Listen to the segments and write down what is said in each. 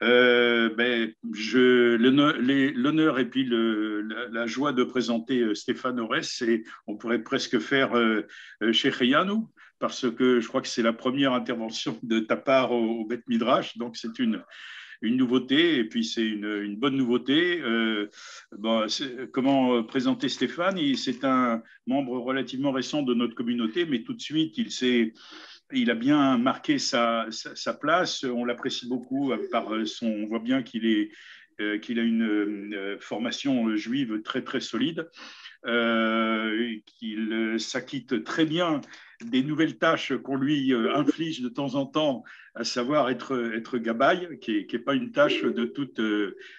J'ai l'honneur et puis la joie de présenter Stéphane Orès et on pourrait presque faire Shecheanu parce que je crois que c'est la première intervention de ta part au Beth Midrash, donc c'est une nouveauté et puis c'est une bonne nouveauté. Comment présenter Stéphane? C'est un membre relativement récent de notre communauté, mais tout de suite il a bien marqué sa place. On l'apprécie beaucoup on voit bien qu'il a une formation juive très très solide, qu'il s'acquitte très bien des nouvelles tâches qu'on lui inflige de temps en temps, à savoir être gabaye, qui est pas une tâche de toute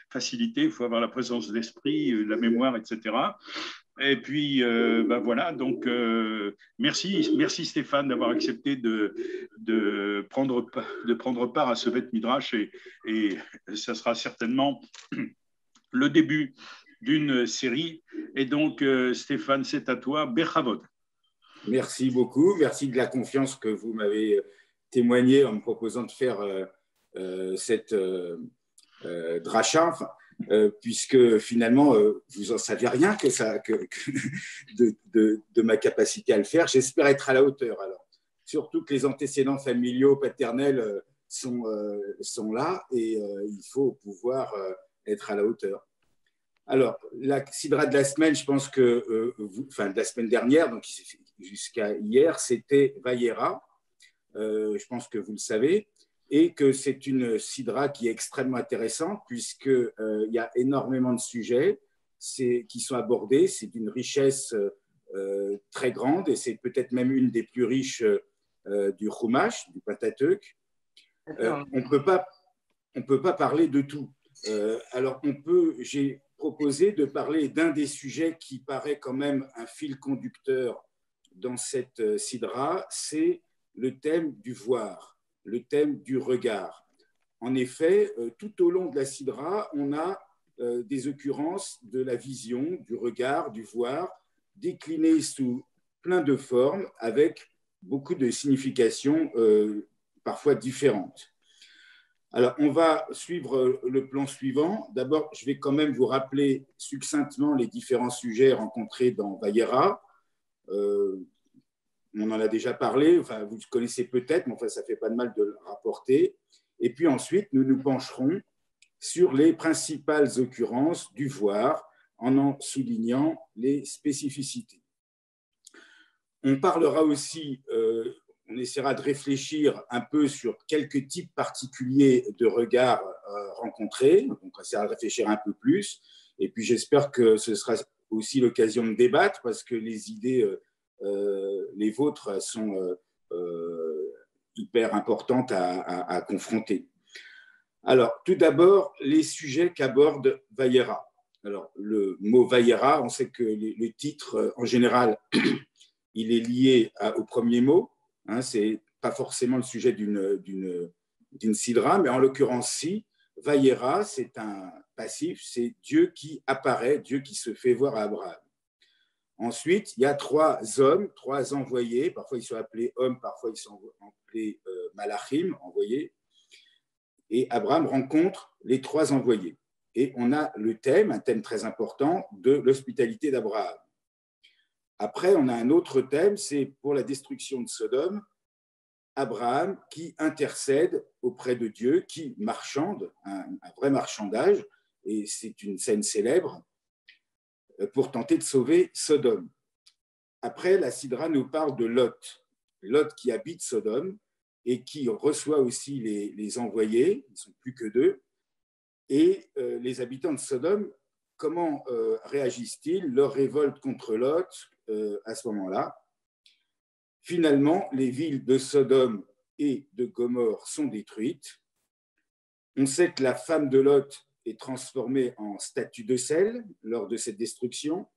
facilité. Il faut avoir la présence d'esprit, la mémoire, etc. Et puis, voilà, donc merci Stéphane d'avoir accepté de prendre part à ce Beth Midrash et ça sera certainement le début d'une série. Et donc, Stéphane, c'est à toi, Bechavod. Merci beaucoup, merci de la confiance que vous m'avez témoignée en me proposant de faire cette dracha. Enfin, puisque finalement, vous n'en savez rien de ma capacité à le faire. J'espère être à la hauteur. Alors, surtout que les antécédents familiaux, paternels sont là et il faut pouvoir être à la hauteur. Alors, la sidra de la semaine, je pense que, de la semaine dernière, donc jusqu'à hier, c'était Vayera. Je pense que vous le savez. Et que c'est une sidra qui est extrêmement intéressante puisqu'il y a énormément de sujets qui sont abordés. C'est d'une richesse très grande et c'est peut-être même une des plus riches du Chumash, du Pentateuch. On ne peut pas parler de tout. Alors, j'ai proposé de parler d'un des sujets qui paraît quand même un fil conducteur dans cette sidra, c'est le thème du voir, le thème du regard. En effet, tout au long de la sidra, on a des occurrences de la vision, du regard, du voir, déclinées sous plein de formes avec beaucoup de significations parfois différentes. Alors, on va suivre le plan suivant. D'abord, je vais quand même vous rappeler succinctement les différents sujets rencontrés dans Vayera. On en a déjà parlé, enfin, vous le connaissez peut-être, mais enfin, ça ne fait pas de mal de le rapporter. Et puis ensuite, nous nous pencherons sur les principales occurrences du voir en soulignant les spécificités. On parlera aussi, on essaiera de réfléchir un peu sur quelques types particuliers de regards rencontrés. Donc, on essaiera de réfléchir un peu plus. Et puis, j'espère que ce sera aussi l'occasion de débattre parce que les idées, les vôtres, sont hyper importantes à confronter. Alors, tout d'abord, les sujets qu'aborde Vayera. Alors, le mot Vayera, on sait que le titre, en général, il est lié au premier mot. Hein, ce n'est pas forcément le sujet d'une sidra, mais en l'occurrence, si. Vayera, c'est un passif, c'est Dieu qui apparaît, Dieu qui se fait voir à Abraham. Ensuite, il y a trois hommes, trois envoyés. Parfois, ils sont appelés hommes, parfois, ils sont appelés malachim, envoyés. Et Abraham rencontre les trois envoyés. Et on a le thème, un thème très important, de l'hospitalité d'Abraham. Après, on a un autre thème, c'est pour la destruction de Sodome, Abraham qui intercède auprès de Dieu, qui marchande, un vrai marchandage, et c'est une scène célèbre, pour tenter de sauver Sodome. Après, la Sidra nous parle de Lot, Lot qui habite Sodome et qui reçoit aussi les envoyés, ils ne sont plus que deux, et les habitants de Sodome, comment réagissent-ils? Leur révolte contre Lot à ce moment-là. Finalement, les villes de Sodome et de Gomorrhe sont détruites. On sait que la femme de Lot est transformée en statue de sel lors de cette destruction.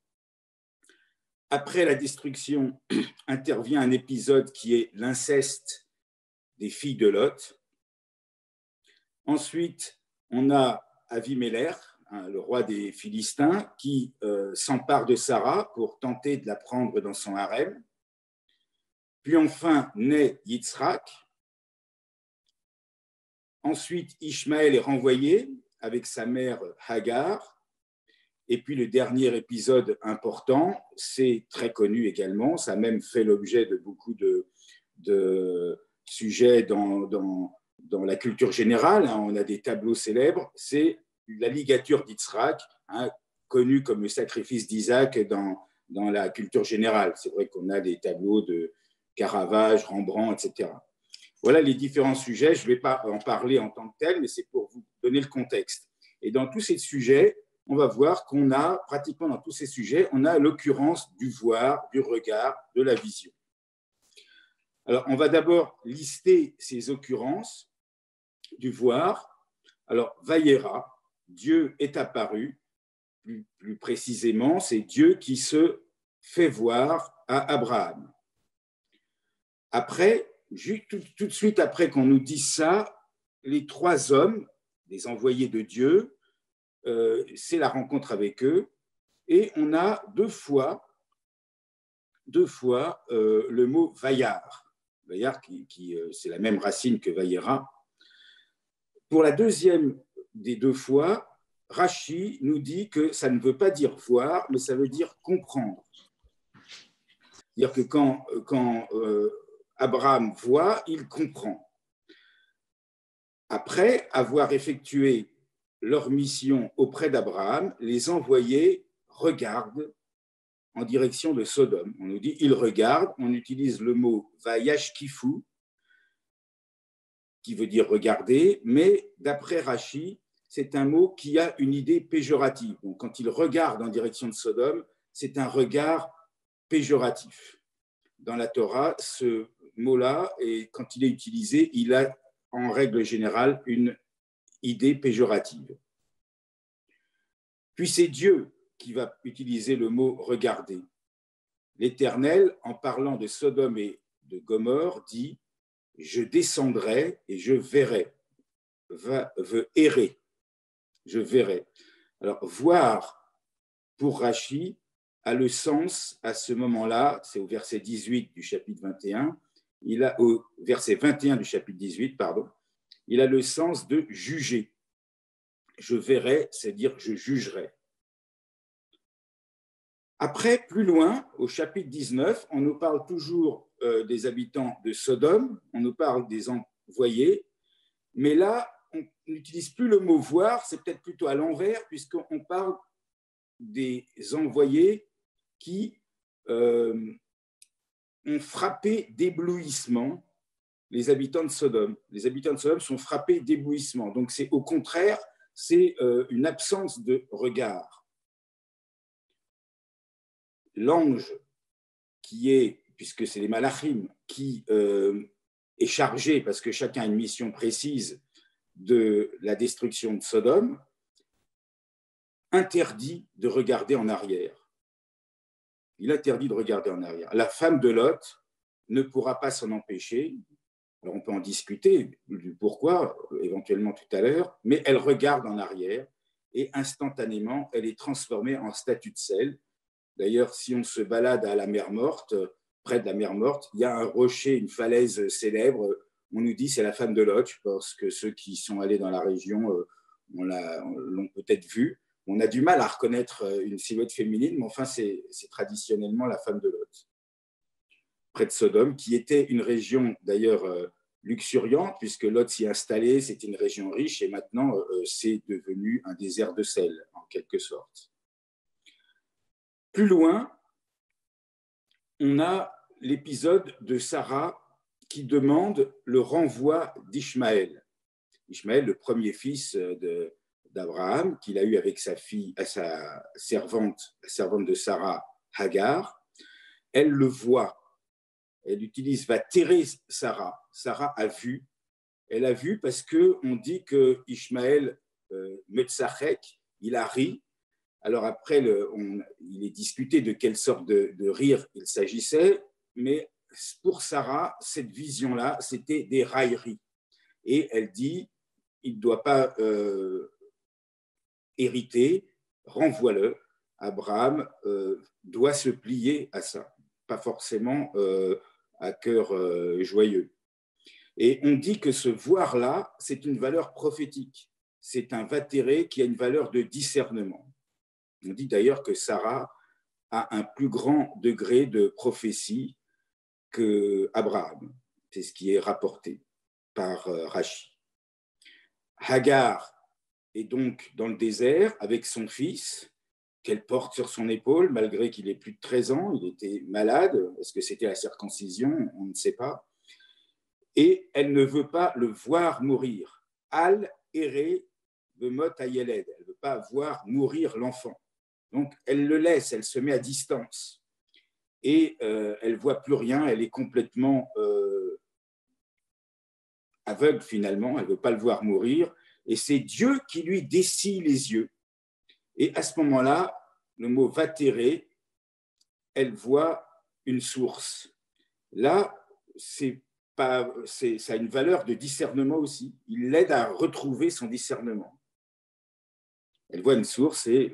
Après la destruction, intervient un épisode qui est l'inceste des filles de Lot. Ensuite, on a Avimelech, le roi des Philistins, qui s'empare de Sarah pour tenter de la prendre dans son harem. Puis enfin naît Yitzhak. Ensuite, Ishmaël est renvoyé avec sa mère Hagar. Et puis le dernier épisode important, c'est très connu également, ça a même fait l'objet de beaucoup de sujets dans la culture générale, hein, on a des tableaux célèbres, c'est la ligature d'Yitzhak, hein, connu comme le sacrifice d'Isaac dans la culture générale. C'est vrai qu'on a des tableaux de Caravage, Rembrandt, etc. Voilà les différents sujets. Je ne vais pas en parler en tant que tel, mais c'est pour vous donner le contexte. Et dans tous ces sujets, on va voir qu'on a, pratiquement dans tous ces sujets, on a l'occurrence du voir, du regard, de la vision. Alors, on va d'abord lister ces occurrences du voir. Alors, Vayera, Dieu est apparu, plus précisément, c'est Dieu qui se fait voir à Abraham. Après, tout de suite après qu'on nous dise ça, les trois hommes, les envoyés de Dieu, c'est la rencontre avec eux, et on a deux fois le mot Vayar. Vayar, c'est la même racine que Vayera. Pour la deuxième des deux fois, Rashi nous dit que ça ne veut pas dire voir, mais ça veut dire comprendre. C'est-à-dire que quand Abraham voit, il comprend. Après avoir effectué leur mission auprès d'Abraham, les envoyés regardent en direction de Sodome. On nous dit ils regardent, on utilise le mot vayashkifu, qui veut dire regarder, mais d'après Rashi, c'est un mot qui a une idée péjorative. Donc, quand ils regardent en direction de Sodome, c'est un regard péjoratif. Dans la Torah, ce mot-là, et quand il est utilisé, il a en règle générale une idée péjorative. Puis c'est Dieu qui va utiliser le mot regarder. L'Éternel, en parlant de Sodome et de Gomorrhe, dit « Je descendrai et je verrai », veut errer, je verrai. Alors, voir pour Rashi a le sens à ce moment-là, c'est au verset 18 du chapitre 21, au verset 21 du chapitre 18, pardon, il a le sens de juger. Je verrai, c'est-à-dire je jugerai. Après, plus loin, au chapitre 19, on nous parle toujours des habitants de Sodome, on nous parle des envoyés, mais là, on n'utilise plus le mot voir, c'est peut-être plutôt à l'envers, puisqu'on parle des envoyés qui ont frappé d'éblouissement les habitants de Sodome. Les habitants de Sodome sont frappés d'éblouissement. Donc, c'est au contraire, c'est une absence de regard. L'ange qui est, puisque c'est les malachim, qui est chargé, parce que chacun a une mission précise, de la destruction de Sodome, interdit de regarder en arrière. Il interdit de regarder en arrière. La femme de Lot ne pourra pas s'en empêcher. Alors on peut en discuter du pourquoi, éventuellement tout à l'heure, mais elle regarde en arrière et instantanément, elle est transformée en statue de sel. D'ailleurs, si on se balade à la mer Morte, près de la mer Morte, il y a un rocher, une falaise célèbre. On nous dit c'est la femme de Lot, parce que ceux qui sont allés dans la région l'ont peut-être vue. On a du mal à reconnaître une silhouette féminine, mais enfin, c'est traditionnellement la femme de Lot, près de Sodome, qui était une région d'ailleurs luxuriante, puisque Lot s'y installait, c'était une région riche, et maintenant, c'est devenu un désert de sel, en quelque sorte. Plus loin, on a l'épisode de Sarah qui demande le renvoi d'Ishmaël. Ishmaël, le premier fils d'Abraham, qu'il a eu avec sa fille, sa servante, la servante de Sarah, Hagar. Elle le voit. Elle utilise, va terrer Sarah. Sarah a vu. Elle a vu parce qu'on dit que Ishmaël, Metzachek, il a ri. Alors après, il est discuté de quelle sorte de rire il s'agissait, mais pour Sarah, cette vision-là, c'était des railleries. Et elle dit, il ne doit pas hériter, renvoie-le. Abraham doit se plier à ça, pas forcément à cœur joyeux. Et on dit que ce voir-là, c'est une valeur prophétique. C'est un vatéré qui a une valeur de discernement. On dit d'ailleurs que Sarah a un plus grand degré de prophétie qu'Abraham. C'est ce qui est rapporté par Rashi. Hagar est donc dans le désert avec son fils, qu'elle porte sur son épaule, malgré qu'il ait plus de 13 ans. Il était malade. Est-ce que c'était la circoncision? On ne sait pas. Et elle ne veut pas le voir mourir. Al eré bemot ayeled. Elle ne veut pas voir mourir l'enfant. Donc, elle le laisse, elle se met à distance. Et elle ne voit plus rien, elle est complètement aveugle finalement, elle ne veut pas le voir mourir. Et c'est Dieu qui lui dessille les yeux. Et à ce moment-là, le mot vatéré, elle voit une source. Là, ça a une valeur de discernement aussi. Il l'aide à retrouver son discernement. Elle voit une source et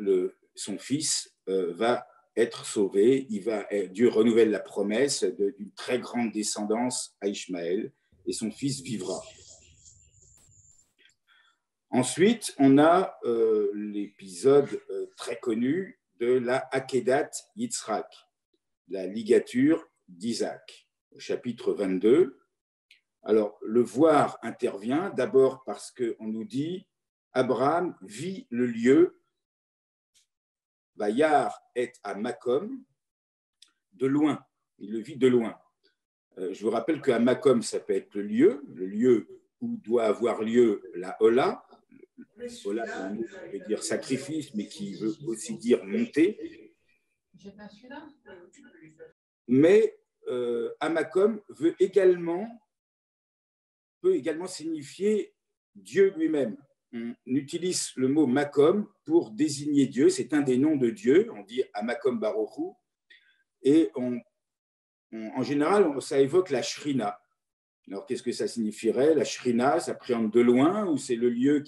son fils va être sauvé. Dieu renouvelle la promesse d'une très grande descendance à Ishmaël et son fils vivra. Ensuite, on a l'épisode très connu de la Akedat Yitzhak, la ligature d'Isaac, au chapitre 22. Alors, le voir intervient d'abord parce qu'on nous dit Abraham vit le lieu, Vayar est à Makom, de loin. Il le vit de loin. Je vous rappelle qu'à Makom, ça peut être le lieu où doit avoir lieu la Hola. Hola, c'est un mot qui veut dire sacrifice, mais qui veut aussi dire monter. Mais Amakom peut également signifier Dieu lui-même. On utilise le mot Makom pour désigner Dieu. C'est un des noms de Dieu. On dit Amakom Baruchu. Et en général, ça évoque la Shrina. Alors, qu'est-ce que ça signifierait? La Shrina, ça appréhende de loin ou c'est le lieu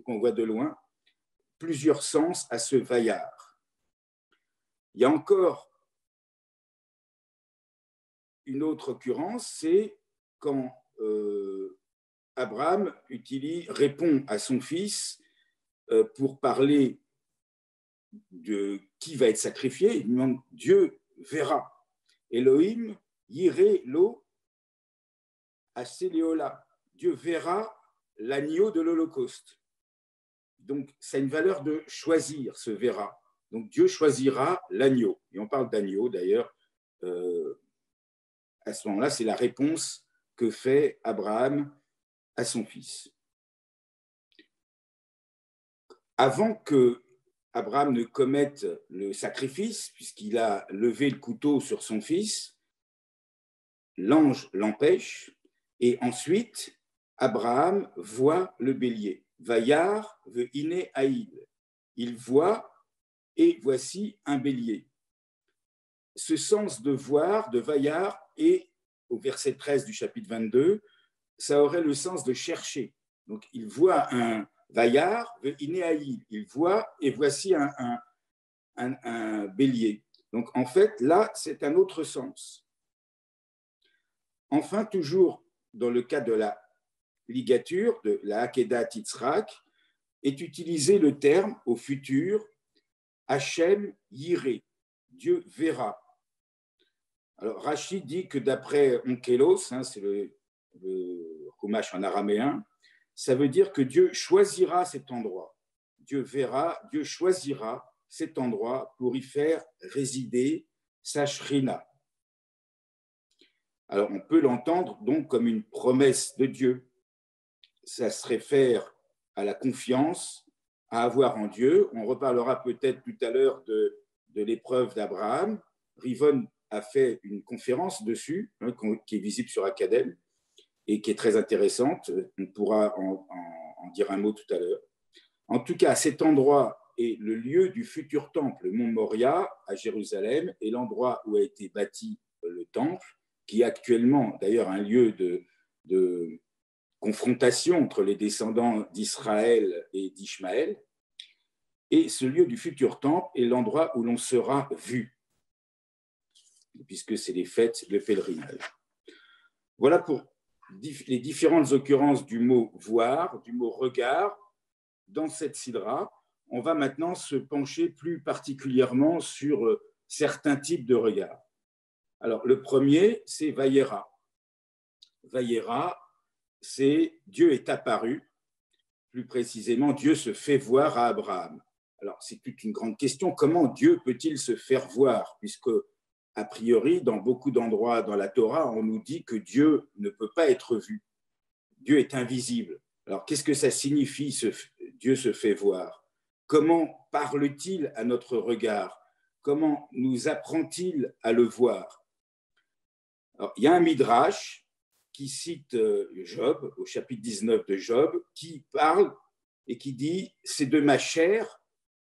qu'on voit de loin? Plusieurs sens à ce vaillard. Il y a encore une autre occurrence, c'est quand Abraham répond à son fils pour parler de qui va être sacrifié. Il demande Dieu verra. Elohim yiré lo aseleola. Dieu verra l'agneau de l'Holocauste. Donc, c'est une valeur de choisir, ce verra. Donc, Dieu choisira l'agneau. Et on parle d'agneau, d'ailleurs. À ce moment-là, c'est la réponse que fait Abraham à son fils. Avant que Abraham ne commette le sacrifice, puisqu'il a levé le couteau sur son fils, l'ange l'empêche, et ensuite, Abraham voit le bélier. Vayar ve iné haïl. Il voit, et voici un bélier. Ce sens de voir, de Vayar, et au verset 13 du chapitre 22, ça aurait le sens de chercher. Donc, il voit un Vayar ve iné haïl. Il voit, et voici un bélier. Donc, en fait, là, c'est un autre sens. Enfin, toujours dans le cas de la ligature, de la Akedat Yitzhak, est utilisé le terme au futur Hachem Yiré, Dieu verra. Alors, Rashi dit que d'après Onkelos, c'est le Chumash en araméen, ça veut dire que Dieu choisira cet endroit. Dieu verra, Dieu choisira cet endroit pour y faire résider sa Shrina. Alors, on peut l'entendre donc comme une promesse de Dieu. Ça se réfère à la confiance à avoir en Dieu. On reparlera peut-être tout à l'heure de l'épreuve d'Abraham. Rivon a fait une conférence dessus, qui est visible sur Academ, et qui est très intéressante. On pourra en dire un mot tout à l'heure. En tout cas, cet endroit est le lieu du futur temple, le mont Moria, à Jérusalem, et l'endroit où a été bâti le temple, qui est actuellement d'ailleurs un lieu de confrontation entre les descendants d'Israël et d'Ishmaël. Et ce lieu du futur temple est l'endroit où l'on sera vu, puisque c'est les fêtes de pèlerinage. Voilà pour les différentes occurrences du mot voir, du mot regard dans cette sidra. On va maintenant se pencher plus particulièrement sur certains types de regards. Alors, le premier, c'est Vayera. Vayera, c'est Dieu est apparu. Plus précisément, Dieu se fait voir à Abraham. Alors, c'est toute une grande question. Comment Dieu peut-il se faire voir? Puisque, a priori, dans beaucoup d'endroits dans la Torah, on nous dit que Dieu ne peut pas être vu. Dieu est invisible. Alors, qu'est-ce que ça signifie, Dieu se fait voir? Comment parle-t-il à notre regard? Comment nous apprend-il à le voir? Alors, il y a un midrash qui cite Job, au chapitre 19 de Job, qui parle et qui dit « c'est de ma chair ».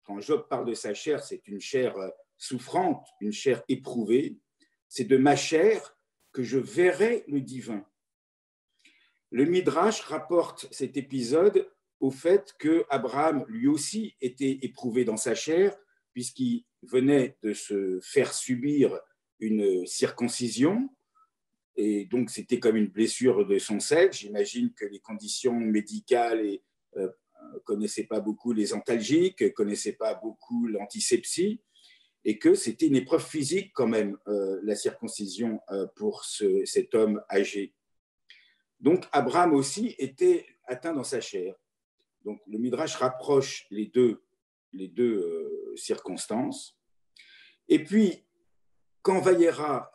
Quand Job parle de sa chair, c'est une chair souffrante, une chair éprouvée. « C'est de ma chair que je verrai le divin ». Le midrash rapporte cet épisode au fait qu'Abraham, lui aussi, était éprouvé dans sa chair, puisqu'il venait de se faire subir une circoncision. Et donc, c'était comme une blessure de son sexe. J'imagine que les conditions médicales ne connaissaient pas beaucoup les antalgiques, ne connaissaient pas beaucoup l'antisepsie, et que c'était une épreuve physique quand même, la circoncision pour cet homme âgé. Donc, Abraham aussi était atteint dans sa chair. Donc, le Midrash rapproche les deux circonstances. Et puis, quand Vayera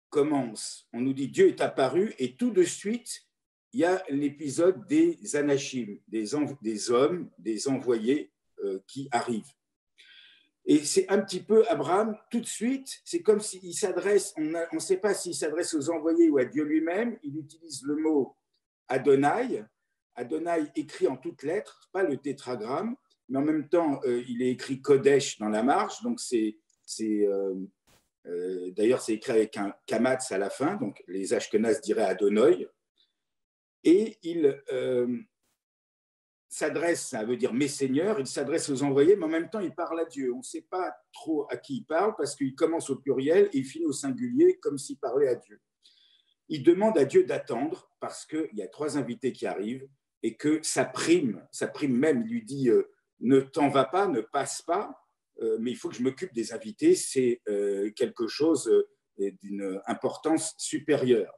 commence, on nous dit Dieu est apparu, et tout de suite, il y a l'épisode des anachim, des hommes, des envoyés qui arrivent. Et c'est un petit peu Abraham, tout de suite, c'est comme s'il s'adresse, on ne sait pas s'il s'adresse aux envoyés ou à Dieu lui-même, il utilise le mot Adonai, Adonai écrit en toutes lettres, pas le tétragramme, mais en même temps, il est écrit Kodesh dans la marge, donc d'ailleurs, c'est écrit avec un kamatz à la fin, donc les Ashkenazes diraient Adonai, et il s'adresse, ça veut dire mes seigneurs, il s'adresse aux envoyés, mais en même temps, il parle à Dieu. On ne sait pas trop à qui il parle parce qu'il commence au pluriel et il finit au singulier comme s'il parlait à Dieu. Il demande à Dieu d'attendre parce qu'il y a 3 invités qui arrivent et que ça prime même, il lui dit ne t'en va pas, ne passe pas, mais il faut que je m'occupe des invités, c'est quelque chose d'une importance supérieure.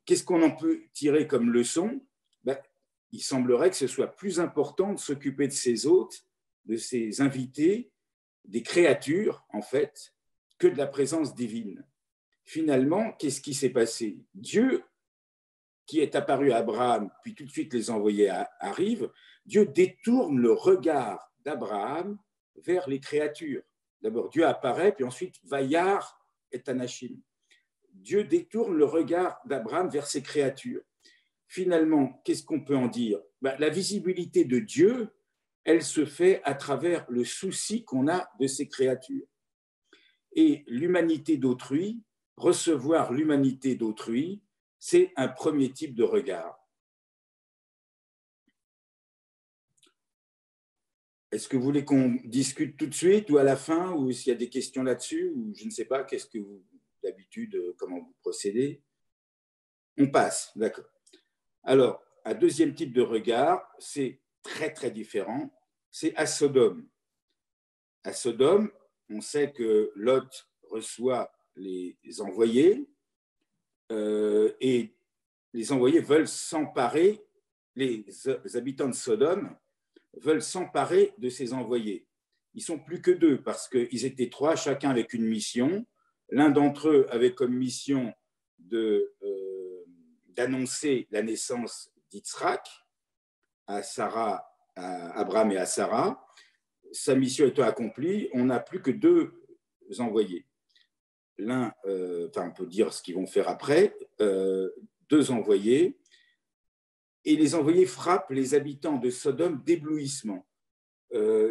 Qu'est-ce qu'on en peut tirer comme leçon? Il semblerait que ce soit plus important de s'occuper de ses hôtes, de ses invités, des créatures, en fait, que de la présence divine. Finalement, qu'est-ce qui s'est passé? Dieu, qui est apparu à Abraham, puis tout de suite les envoyés arrivent, Dieu détourne le regard d'Abraham vers les créatures. D'abord, Dieu apparaît, puis ensuite, Vayar et Anachim. Dieu détourne le regard d'Abraham vers ses créatures. Finalement, qu'est-ce qu'on peut en dire? La visibilité de Dieu, elle se fait à travers le souci qu'on a de ses créatures. Et l'humanité d'autrui, recevoir l'humanité d'autrui, c'est un premier type de regard. Est-ce que vous voulez qu'on discute tout de suite ou à la fin, ou s'il y a des questions là-dessus, ou je ne sais pas, qu'est-ce que vous, d'habitude, comment vous procédez? On passe, d'accord. Alors, un deuxième type de regard, c'est très, très différent, c'est à Sodome. À Sodome, on sait que Lot reçoit les envoyés et les envoyés veulent s'emparer, les habitants de Sodome veulent s'emparer de ces envoyés. Ils ne sont plus que 2 parce qu'ils étaient 3, chacun avec une mission. L'un d'entre eux avait comme mission d'annoncer la naissance d'Yitzhak à Abraham et à Sarah. Sa mission étant accomplie, on n'a plus que 2 envoyés. L'un, on peut dire ce qu'ils vont faire après, 2 envoyés, et les envoyés frappent les habitants de Sodome d'éblouissement.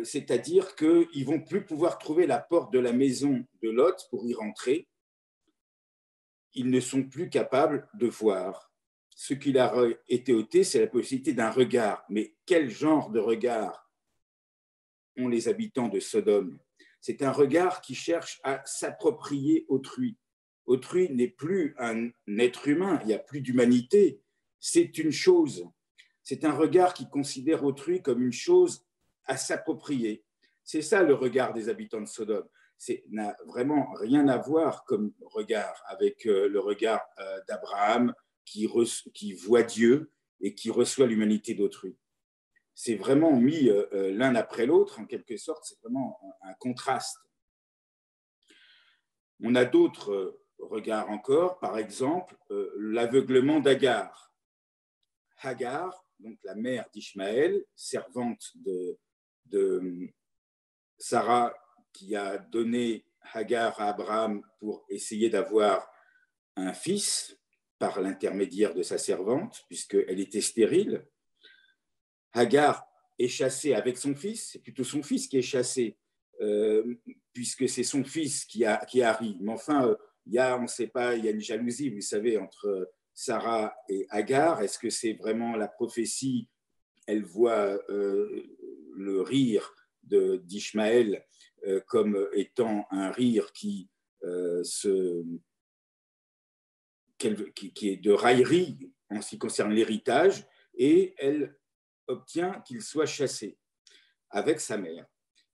C'est-à-dire qu'ils ne vont plus pouvoir trouver la porte de la maison de Lot pour y rentrer. Ils ne sont plus capables de voir. Ce qui leur a été ôté, c'est la possibilité d'un regard. Mais quel genre de regard ont les habitants de Sodome? C'est un regard qui cherche à s'approprier autrui. Autrui n'est plus un être humain, il n'y a plus d'humanité, c'est une chose. C'est un regard qui considère autrui comme une chose à s'approprier. C'est ça le regard des habitants de Sodome. N'a vraiment rien à voir comme regard avec le regard d'Abraham qui voit Dieu et qui reçoit l'humanité d'autrui. C'est vraiment mis l'un après l'autre, en quelque sorte, c'est vraiment un contraste. On a d'autres regards encore, par exemple, l'aveuglement d'Agar. Hagar, donc la mère d'Ishmaël, servante de Sarah, qui a donné Hagar à Abraham pour essayer d'avoir un fils par l'intermédiaire de sa servante, puisqu'elle était stérile. Hagar est chassée avec son fils, c'est plutôt son fils qui est chassé, puisque c'est son fils qui arrive. Mais enfin, on ne sait pas, il y a une jalousie, vous savez, entre Sarah et Hagar. Est-ce que c'est vraiment la prophétie? Elle voit le rire d'Ishmaël comme étant un rire qui est de raillerie en ce qui concerne l'héritage, et elle obtient qu'il soit chassé avec sa mère.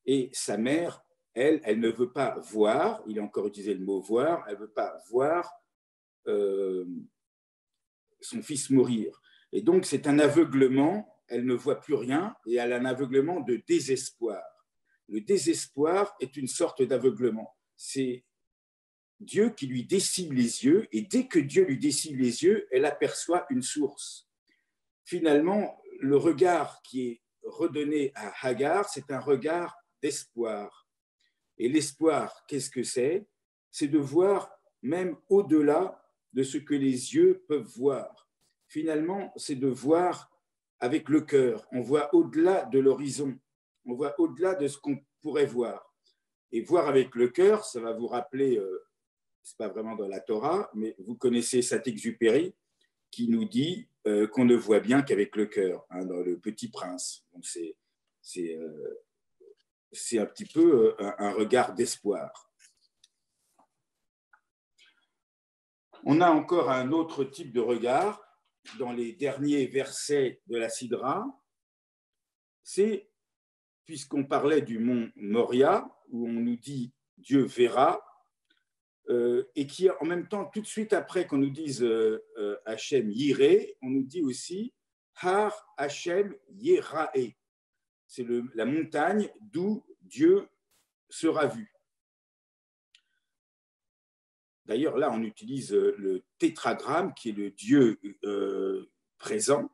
Et sa mère, elle ne veut pas voir, il a encore utilisé le mot voir, elle ne veut pas voir son fils mourir. Et donc, c'est un aveuglement, elle ne voit plus rien, et elle a un aveuglement de désespoir. Le désespoir est une sorte d'aveuglement. C'est Dieu qui lui dessille les yeux, et dès que Dieu lui dessille les yeux, elle aperçoit une source. Finalement, le regard qui est redonné à Hagar, c'est un regard d'espoir. Et l'espoir, qu'est-ce que c'est? C'est de voir même au-delà de ce que les yeux peuvent voir. Finalement, c'est de voir avec le cœur. On voit au-delà de l'horizon. On voit au-delà de ce qu'on pourrait voir. Et voir avec le cœur, ça va vous rappeler, ce n'est pas vraiment dans la Torah, mais vous connaissez Saint-Exupéry qui nous dit qu'on ne voit bien qu'avec le cœur, hein, dans Le Petit Prince. Donc c'est un petit peu un regard d'espoir. On a encore un autre type de regard dans les derniers versets de la Sidra. C'est, puisqu'on parlait du mont Moria, où on nous dit Dieu verra, et qui en même temps, tout de suite après qu'on nous dise Hachem Yireh, on nous dit aussi Har Hachem Yerae. C'est la montagne d'où Dieu sera vu. D'ailleurs, là, on utilise le tétragramme, qui est le Dieu présent,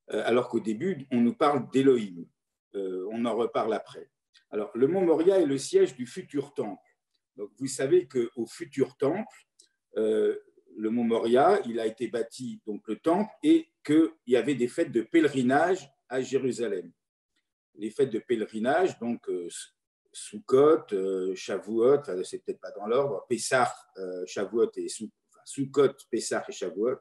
alors qu'au début, on nous parle d'Élohim. On en reparle après. Alors, le mont Moria est le siège du futur temple. Donc, vous savez qu'au futur temple, le mont Moria, il a été bâti, donc le temple, et qu'il y avait des fêtes de pèlerinage à Jérusalem. Les fêtes de pèlerinage, donc Sukkot, Shavuot, c'est peut-être pas dans l'ordre, Pessah, Shavuot et Sukkot, Pessah et Shavuot,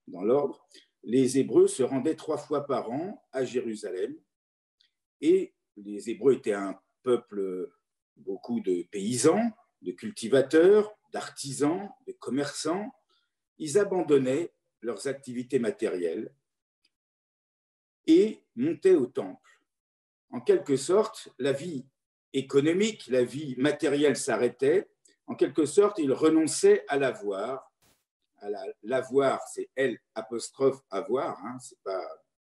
dans l'ordre. Les Hébreux se rendaient 3 fois par an à Jérusalem, et les Hébreux étaient un peuple, beaucoup de paysans, de cultivateurs, d'artisans, de commerçants. Ils abandonnaient leurs activités matérielles et montaient au temple. En quelque sorte, la vie économique, la vie matérielle s'arrêtait. En quelque sorte, ils renonçaient à l'avoir. L'avoir, c'est L apostrophe avoir, hein, c'est pas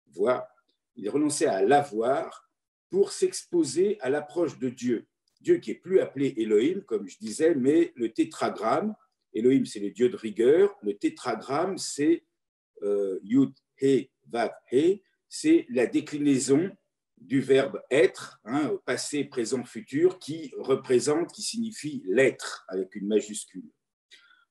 voir. Ils renonçaient à l'avoir pour s'exposer à l'approche de Dieu. Dieu qui est plus appelé Elohim, comme je disais, mais le tétragramme. Elohim, c'est le Dieu de rigueur. Le tétragramme, c'est Yud, He, Vav, He. C'est la déclinaison du verbe être, hein, passé, présent, futur, qui représente, qui signifie l'être, avec une majuscule.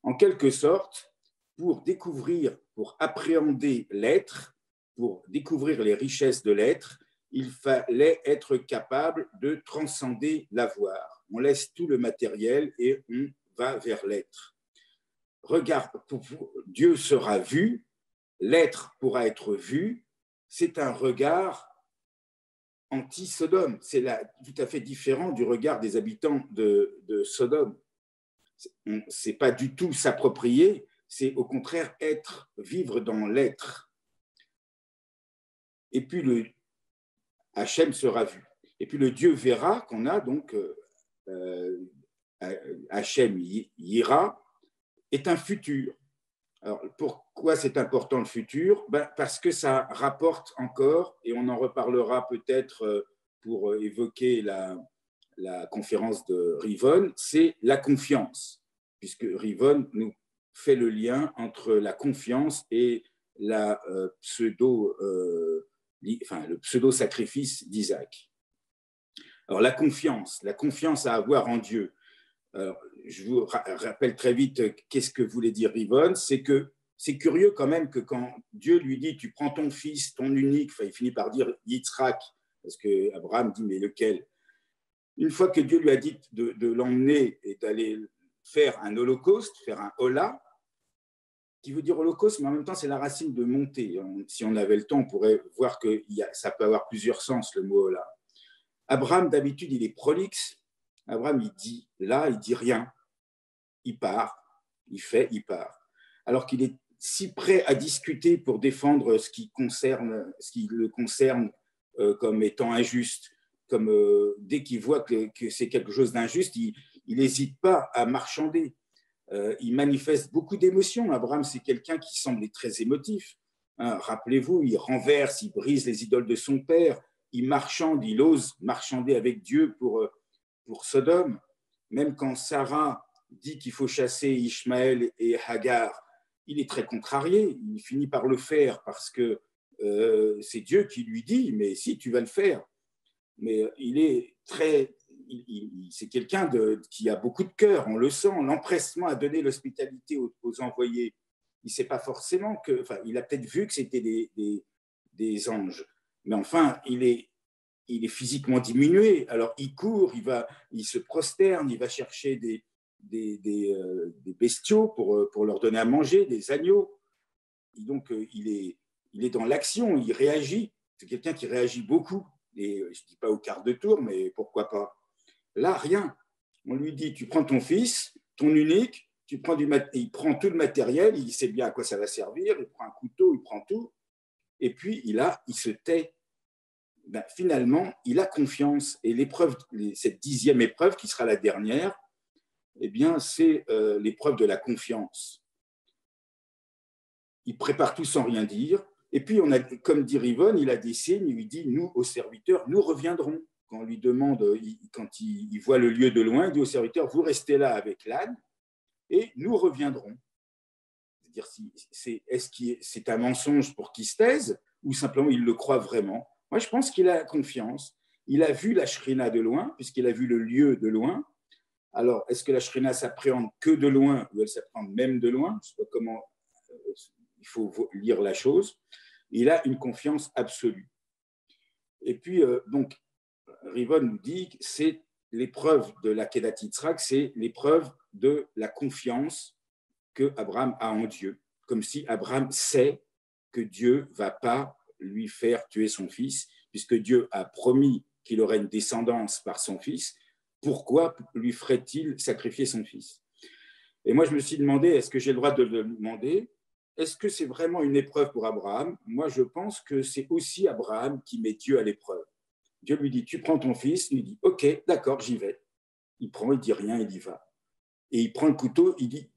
En quelque sorte, pour découvrir, pour appréhender l'être, pour découvrir les richesses de l'être, il fallait être capable de transcender l'avoir. On laisse tout le matériel et on va vers l'être. Regarde, Dieu sera vu, l'être pourra être vu, c'est un regard anti-Sodome. C'est tout à fait différent du regard des habitants de Sodome. c'est pas du tout s'approprier, c'est au contraire vivre dans l'être. Et puis le Hachem sera vu. Et puis le Dieu verra qu'on a donc Hachem Yira est un futur. Alors pourquoi c'est important le futur? Parce que ça rapporte encore, et on en reparlera peut-être pour évoquer la conférence de Rivon, c'est la confiance, puisque Rivon nous fait le lien entre la confiance et le pseudo-sacrifice d'Isaac. Alors la confiance à avoir en Dieu. Alors, je vous rappelle très vite qu'est-ce que voulait dire Rivon, c'est que c'est curieux quand même que quand Dieu lui dit tu prends ton fils, ton unique, il finit par dire Yitzhak, parce que Abraham dit mais lequel? Une fois que Dieu lui a dit de l'emmener et d'aller faire un holocauste, faire un hola, qui veut dire holocauste, mais en même temps, c'est la racine de monter. Si on avait le temps, on pourrait voir que ça peut avoir plusieurs sens, le mot hola. Abraham, d'habitude, il est prolixe. Abraham, il dit rien. Il part, il fait, il part. Alors qu'il est si prêt à discuter pour défendre ce qui le concerne comme étant injuste, comme dès qu'il voit que c'est quelque chose d'injuste, il n'hésite pas à marchander. Il manifeste beaucoup d'émotions. Abraham, c'est quelqu'un qui semble être très émotif. Rappelez-vous, il renverse, il brise les idoles de son père, il marchande, il ose marchander avec Dieu pour Sodome. Même quand Sarah dit qu'il faut chasser Ishmaël et Hagar, il est très contrarié. Il finit par le faire parce que c'est Dieu qui lui dit, mais si, tu vas le faire. Mais il est c'est quelqu'un qui a beaucoup de cœur, on le sent, l'empressement à donner l'hospitalité aux envoyés. Il ne sait pas forcément il a peut-être vu que c'était des anges, mais enfin, il est physiquement diminué. Alors, il court, il se prosterne, il va chercher des bestiaux pour leur donner à manger, des agneaux. Et donc, il est dans l'action, il réagit. C'est quelqu'un qui réagit beaucoup. Et je ne dis pas au quart de tour, mais pourquoi pas. Là, rien. On lui dit, tu prends ton fils, ton unique, il prend tout le matériel, il sait bien à quoi ça va servir, il prend un couteau, il prend tout, et puis il se tait. Finalement, il a confiance. Et cette 10e épreuve, qui sera la dernière, eh bien, c'est l'épreuve de la confiance. Il prépare tout sans rien dire. Et puis, comme dit Rivon, il a des signes, il lui dit, nous, aux serviteurs, nous reviendrons. Quand on lui demande, quand il voit le lieu de loin, il dit aux serviteurs, vous restez là avec l'âne et nous reviendrons. C'est-à-dire, est-ce que c'est un mensonge pour qu'il se taise ou simplement il le croit vraiment? Moi, je pense qu'il a confiance. Il a vu la Shrina de loin, puisqu'il a vu le lieu de loin. Alors, est-ce que la Shrina s'appréhende que de loin ou elle s'appréhende même de loin? Je ne sais pas comment il faut lire la chose. Il a une confiance absolue. Et puis, donc, Rivon nous dit que c'est l'épreuve de la Kedat Yitzhak, c'est l'épreuve de la confiance que Abraham a en Dieu. Comme si Abraham sait que Dieu ne va pas lui faire tuer son fils, puisque Dieu a promis qu'il aurait une descendance par son fils. Pourquoi lui ferait-il sacrifier son fils? Et moi, je me suis demandé, est-ce que j'ai le droit de le demander? Est-ce que c'est vraiment une épreuve pour Abraham? Moi, je pense que c'est aussi Abraham qui met Dieu à l'épreuve. Dieu lui dit, tu prends ton fils, il lui dit, ok, d'accord, j'y vais. Il prend, il dit rien, il y va. Et il prend le couteau, il dit,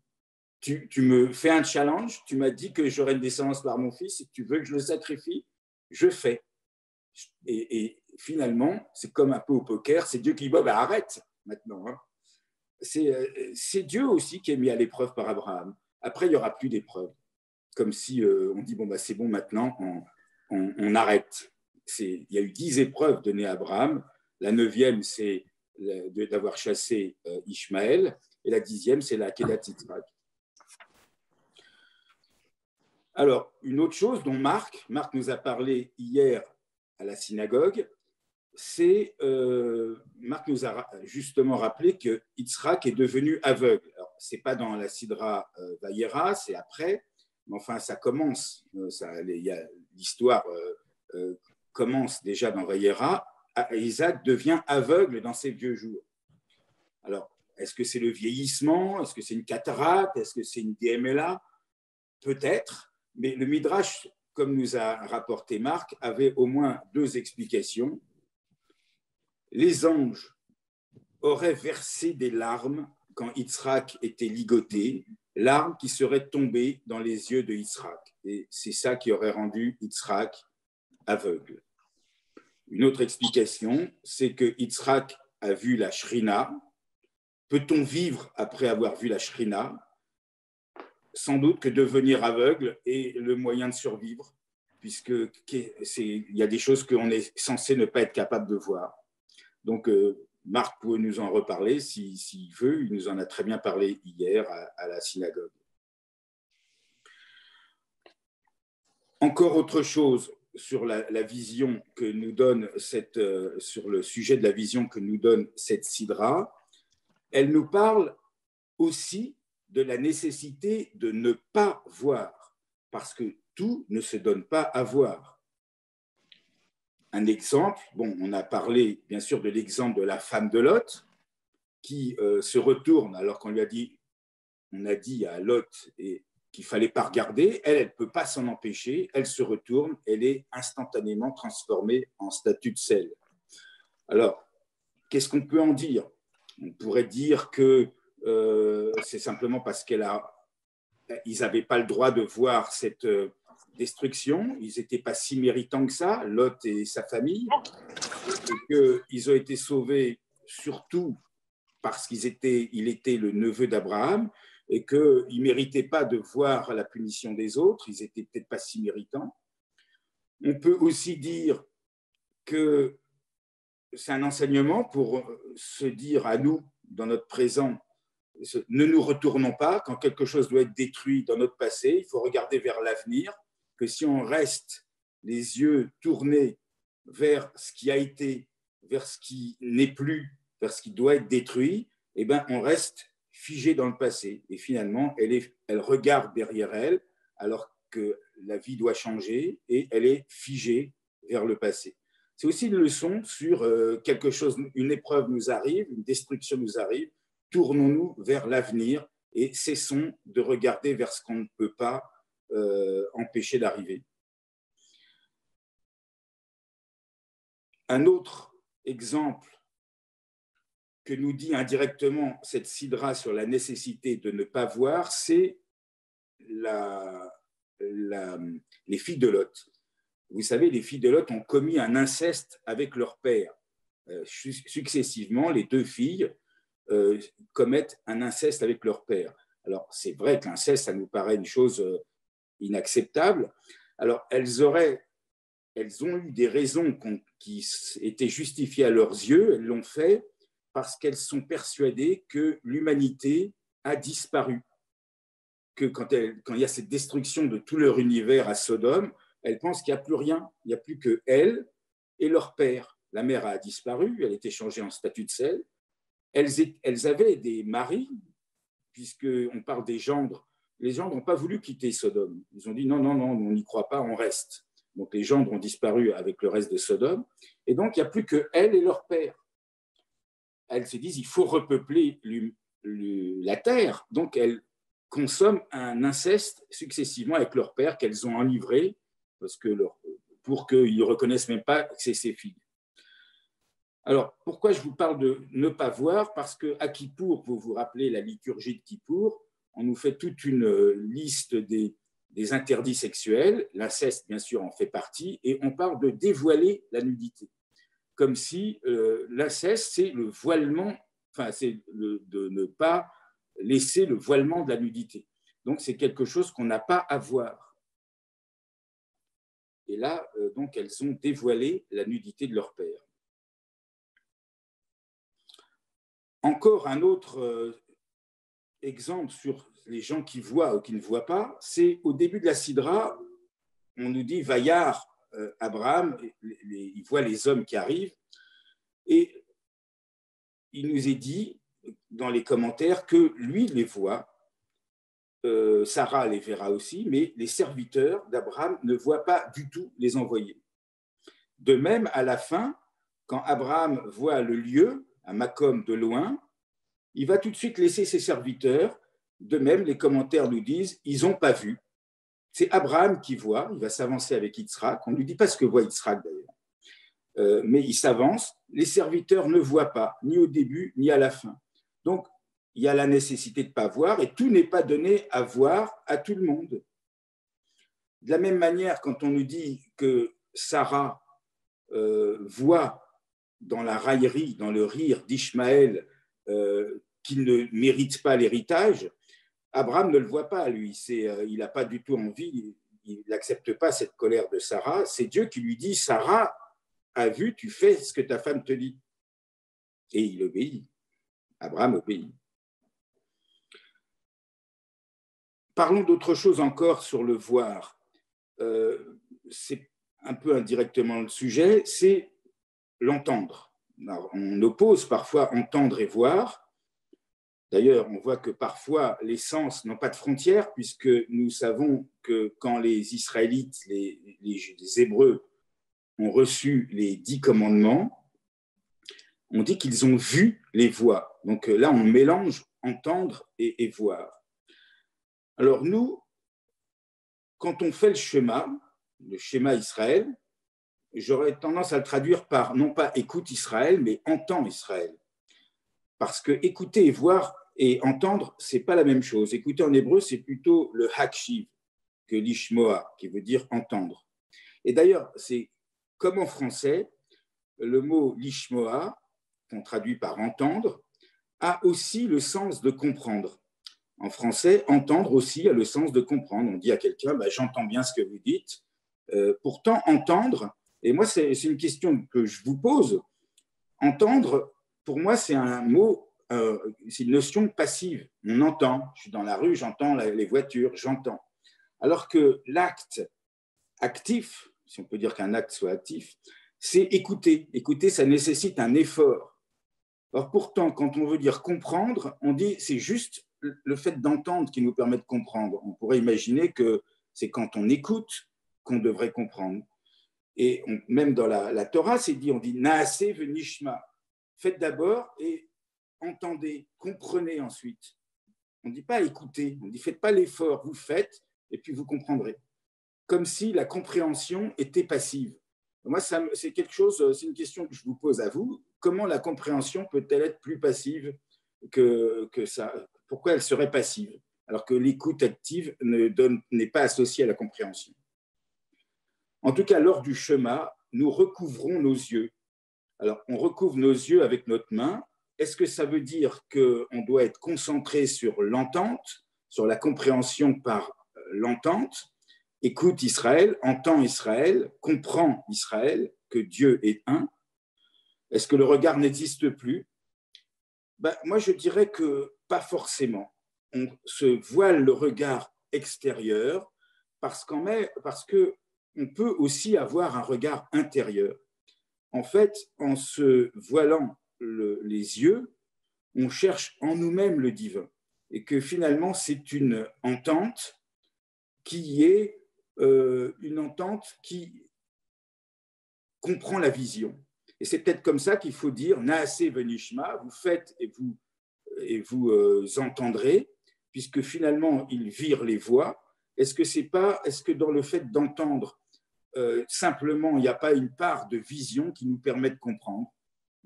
tu me fais un challenge, tu m'as dit que j'aurais une descendance par mon fils, et tu veux que je le sacrifie, je fais. Et finalement, c'est comme un peu au poker, c'est Dieu qui dit, arrête maintenant. Hein. C'est Dieu aussi qui est mis à l'épreuve par Abraham. Après, il n'y aura plus d'épreuve. Comme si on dit, c'est bon, maintenant, on arrête. Il y a eu 10 épreuves données à Abraham. La 9e, c'est d'avoir chassé Ishmaël. Et la 10e, c'est la Kedat Yitzhak. Alors, une autre chose dont Marc nous a parlé hier à la synagogue, c'est Marc nous a justement rappelé que Yitzhak est devenu aveugle. Alors, ce n'est pas dans la Sidra Vayera, c'est après, mais enfin, ça commence. L'histoire commence déjà dans Vayera. Isaac devient aveugle dans ses vieux jours. Alors, est-ce que c'est le vieillissement? Est-ce que c'est une cataracte? Est-ce que c'est une DMLA? Peut-être, mais le Midrash, comme nous a rapporté Marc, avait au moins deux explications. Les anges auraient versé des larmes quand Yitzhak était ligoté, larmes qui seraient tombées dans les yeux de Yitzhak. Et c'est ça qui aurait rendu Yitzhak aveugle. Une autre explication, c'est que Yitzhak a vu la Shrina. Peut-on vivre après avoir vu la Shrina? Sans doute que devenir aveugle est le moyen de survivre, puisqu'il y a des choses qu'on est censé ne pas être capable de voir. Donc, Marc pourrait nous en reparler s'il veut. Il nous en a très bien parlé hier à la synagogue. Encore autre chose sur la vision que nous donne sur le sujet de la vision que nous donne cette sidra. Elle nous parle aussi de la nécessité de ne pas voir, parce que tout ne se donne pas à voir. Un exemple, on a parlé bien sûr de l'exemple de la femme de Lot, qui se retourne alors qu'on lui a dit, on a dit à Lot qu'il ne fallait pas regarder, elle ne peut pas s'en empêcher, elle se retourne, elle est instantanément transformée en statue de sel. Alors, qu'est-ce qu'on peut en dire? On pourrait dire que c'est simplement parce qu'ils n'avaient pas le droit de voir cette destruction, ils n'étaient pas si méritants que ça, Lot et sa famille, et qu'ils ont été sauvés surtout parce qu'il était le neveu d'Abraham et qu'ils ne méritaient pas de voir la punition des autres, ils n'étaient peut-être pas si méritants. On peut aussi dire que c'est un enseignement pour se dire à nous, dans notre présent, ne nous retournons pas. Quand quelque chose doit être détruit dans notre passé, il faut regarder vers l'avenir, que si on reste les yeux tournés vers ce qui a été, vers ce qui n'est plus, vers ce qui doit être détruit, eh ben, on reste figé dans le passé. Et finalement, elle regarde derrière elle, alors que la vie doit changer, et elle est figée vers le passé. C'est aussi une leçon sur quelque chose, une épreuve nous arrive, une destruction nous arrive, tournons-nous vers l'avenir et cessons de regarder vers ce qu'on ne peut pas empêcher d'arriver. Un autre exemple que nous dit indirectement cette sidra sur la nécessité de ne pas voir, c'est les filles de Lot. Vous savez, les filles de Lot ont commis un inceste avec leur père. Successivement, les deux filles commettent un inceste avec leur père. Alors, c'est vrai que l'inceste, ça nous paraît une chose inacceptable. Alors, elles ont eu des raisons qui étaient justifiées à leurs yeux. Elles l'ont fait parce qu'elles sont persuadées que l'humanité a disparu. Que quand il y a cette destruction de tout leur univers à Sodome, elles pensent qu'il n'y a plus rien. Il n'y a plus qu'elles et leur père. La mère a disparu, elle a été changée en statue de sel. Elles avaient des maris, puisqu'on parle des gendres. Les gendres n'ont pas voulu quitter Sodome. Ils ont dit non, on n'y croit pas, on reste. Donc les gendres ont disparu avec le reste de Sodome. Et donc, il n'y a plus qu'elles et leur père. Elles se disent il faut repeupler la terre. Donc, elles consomment un inceste successivement avec leur père qu'elles ont enivré pour qu'ils ne reconnaissent même pas que c'est ses filles. Alors, pourquoi je vous parle de ne pas voir? Parce qu'à Kippour, vous vous rappelez la liturgie de Kippour, on nous fait toute une liste des interdits sexuels, l'inceste bien sûr en fait partie, et on parle de dévoiler la nudité, comme si l'inceste c'est le voilement, c'est de ne pas laisser le voilement de la nudité. Donc c'est quelque chose qu'on n'a pas à voir. Et là, donc elles ont dévoilé la nudité de leur père. Encore un autre exemple sur les gens qui voient ou qui ne voient pas, c'est au début de la Sidra, on nous dit Vayar Abraham, il voit les hommes qui arrivent, et il nous est dit dans les commentaires que lui les voit, Sarah les verra aussi, mais les serviteurs d'Abraham ne voient pas du tout les envoyés. De même, à la fin, quand Abraham voit le lieu, à Makom de loin, il va tout de suite laisser ses serviteurs. De même, les commentaires nous disent, ils n'ont pas vu. C'est Abraham qui voit, il va s'avancer avec Yitzhak. On ne lui dit pas ce que voit Yitzhak d'ailleurs, mais il s'avance. Les serviteurs ne voient pas, ni au début, ni à la fin. Donc, il y a la nécessité de ne pas voir, et tout n'est pas donné à voir à tout le monde. De la même manière, quand on nous dit que Sarah voit dans la raillerie, dans le rire d'Ishmaël, qu'il ne mérite pas l'héritage, Abraham ne le voit pas, lui. Il n'a pas du tout envie, il n'accepte pas cette colère de Sarah. C'est Dieu qui lui dit, Sarah a vu, tu fais ce que ta femme te dit. Et il obéit. Abraham obéit. Parlons d'autre chose encore sur le voir. C'est un peu indirectement le sujet, c'est l'entendre. Alors, on oppose parfois entendre et voir. D'ailleurs, on voit que parfois les sens n'ont pas de frontières, puisque nous savons que quand les Israélites, les Hébreux, ont reçu les 10 commandements, on dit qu'ils ont vu les voix. Donc là, on mélange entendre et voir. Alors nous, quand on fait le schéma Israël, j'aurais tendance à le traduire par non pas écoute Israël, mais entends Israël. Parce que écouter et voir et entendre, ce n'est pas la même chose. Écouter en hébreu, c'est plutôt le hakshiv que l'ishmoa, qui veut dire entendre. Et d'ailleurs, c'est comme en français, le mot l'ishmoa, qu'on traduit par entendre, a aussi le sens de comprendre. En français, entendre aussi a le sens de comprendre. On dit à quelqu'un, j'entends bien ce que vous dites. Pourtant, entendre, et moi, c'est une question que je vous pose. Entendre, pour moi, c'est un mot, c'est une notion passive. On entend. Je suis dans la rue, j'entends les voitures, j'entends. Alors que l'acte actif, si on peut dire qu'un acte soit actif, c'est écouter. Écouter, ça nécessite un effort. Or, pourtant, quand on veut dire comprendre, on dit c'est juste le fait d'entendre qui nous permet de comprendre. On pourrait imaginer que c'est quand on écoute qu'on devrait comprendre. Et même dans la Torah, c'est dit, on dit naaseh venishma. Faites d'abord et entendez, comprenez ensuite. On ne dit pas écoutez, on dit faites pas l'effort, vous faites et puis vous comprendrez. Comme si la compréhension était passive. Moi, c'est quelque chose, c'est une question que je vous pose à vous. Comment la compréhension peut-elle être plus passive que ça? Pourquoi elle serait passive alors que l'écoute active n'est pas associée à la compréhension? En tout cas, lors du Shema, nous recouvrons nos yeux. Alors, on recouvre nos yeux avec notre main. Est-ce que ça veut dire qu'on doit être concentré sur l'entente, sur la compréhension par l'entente? Écoute Israël, entend Israël, comprend Israël, que Dieu est un. Est-ce que le regard n'existe plus? Moi, je dirais que pas forcément. On se voile le regard extérieur parce qu'on peut aussi avoir un regard intérieur. En fait, en se voilant les yeux, on cherche en nous-mêmes le divin. Et que finalement, c'est une entente qui est une entente qui comprend la vision. Et c'est peut-être comme ça qu'il faut dire naaseh venishma, vous faites et vous entendrez, puisque finalement, il vire les voix. Est-ce que dans le fait d'entendre, simplement, il n'y a pas une part de vision qui nous permet de comprendre?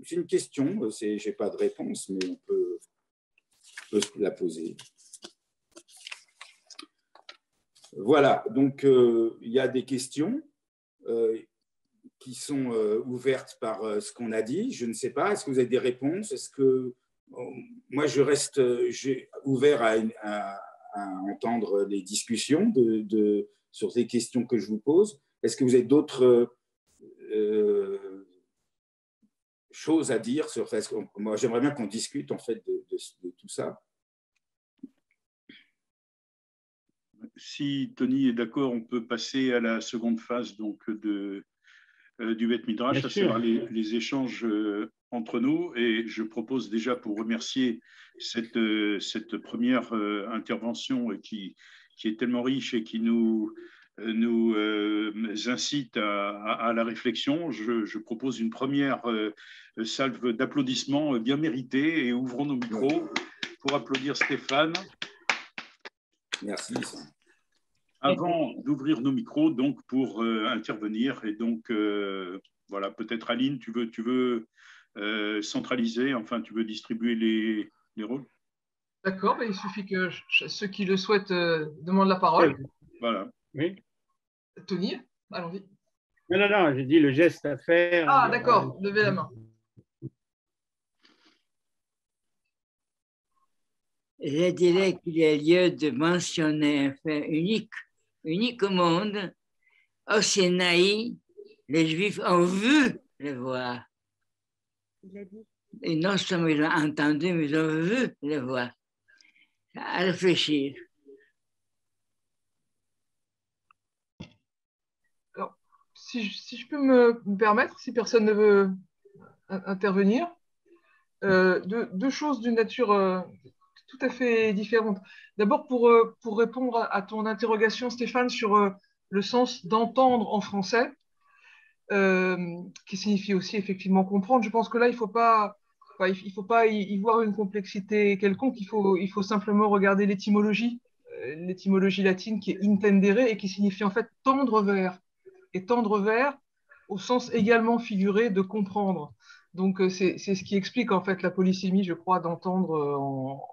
C'est une question, je n'ai pas de réponse, mais on peut la poser. Voilà, donc il y a des questions qui sont ouvertes par ce qu'on a dit. Je ne sais pas, est-ce que vous avez des réponses? Est-ce que moi, je reste ouvert à entendre des discussions sur ces questions que je vous pose. Est-ce que vous avez d'autres choses à dire sur ça? Moi, j'aimerais bien qu'on discute en fait de tout ça. Si Tony est d'accord, on peut passer à la seconde phase donc, du Beth Midrash, à savoir les échanges entre nous. Et je propose déjà, pour remercier cette première intervention qui est tellement riche et qui nous nous incite à la réflexion. Je propose une première salve d'applaudissements bien méritée et ouvrons nos micros pour applaudir Stéphane. Merci. Avant d'ouvrir nos micros, donc pour intervenir, et donc voilà, peut-être Aline, tu veux centraliser, enfin tu veux distribuer les rôles. D'accord, il suffit que ceux qui le souhaitent demandent la parole. Voilà. Oui. Tony, allons-y. Non, j'ai dit le geste à faire. Ah, d'accord, levez la main. Je dirais qu'il y a lieu de mentionner un fait unique au monde. Au Sinaï, les Juifs ont vu le voir. Et non seulement ils l'ont entendu, mais ils ont vu le voir. À réfléchir. Alors, si je peux me permettre, si personne ne veut intervenir, deux choses d'une nature tout à fait différente. D'abord, pour répondre à ton interrogation, Stéphane, sur le sens d'entendre en français, qui signifie aussi effectivement comprendre, je pense que là, il ne faut pas y voir une complexité quelconque, il faut simplement regarder l'étymologie latine qui est intendere et qui signifie en fait tendre vers. Et tendre vers au sens également figuré de comprendre. Donc, c'est ce qui explique en fait la polysémie, je crois, d'entendre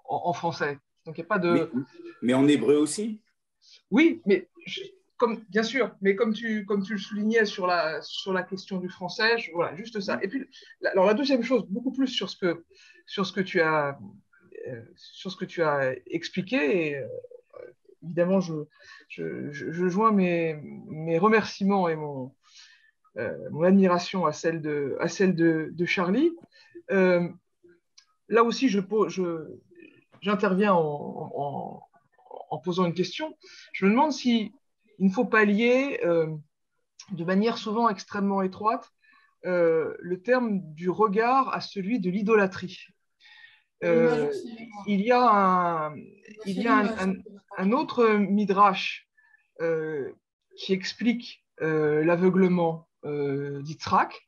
en français. Donc, il n'y a pas de... Mais en hébreu aussi? Oui, mais bien sûr, mais comme tu le soulignais sur la question du français, voilà, juste ça. Et puis, alors la deuxième chose, beaucoup plus sur ce que tu as expliqué, et évidemment, je joins mes remerciements et mon admiration à celle de Charlie. Là aussi, j'interviens en posant une question. Je me demande s'il ne faut pas lier de manière souvent extrêmement étroite le terme du regard à celui de l'idolâtrie. Il y a un autre midrash qui explique l'aveuglement d'Yitzhak,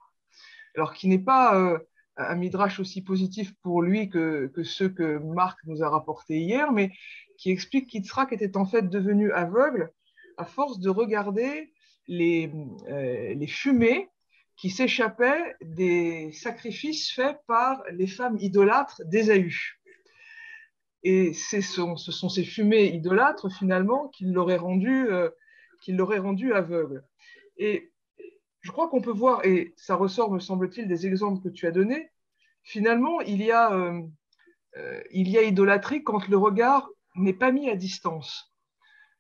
alors qui n'est pas un midrash aussi positif pour lui que ceux que Marc nous a rapportés hier, mais qui explique qu'Yitzhak était en fait devenu aveugle à force de regarder les fumées qui s'échappaient des sacrifices faits par les femmes idolâtres d'Ésaü. Et ce sont ces fumées idolâtres, finalement, qui l'auraient rendu aveugle. Et je crois qu'on peut voir, et ça ressort, me semble-t-il, des exemples que tu as donnés, finalement, il y a idolâtrie quand le regard n'est pas mis à distance.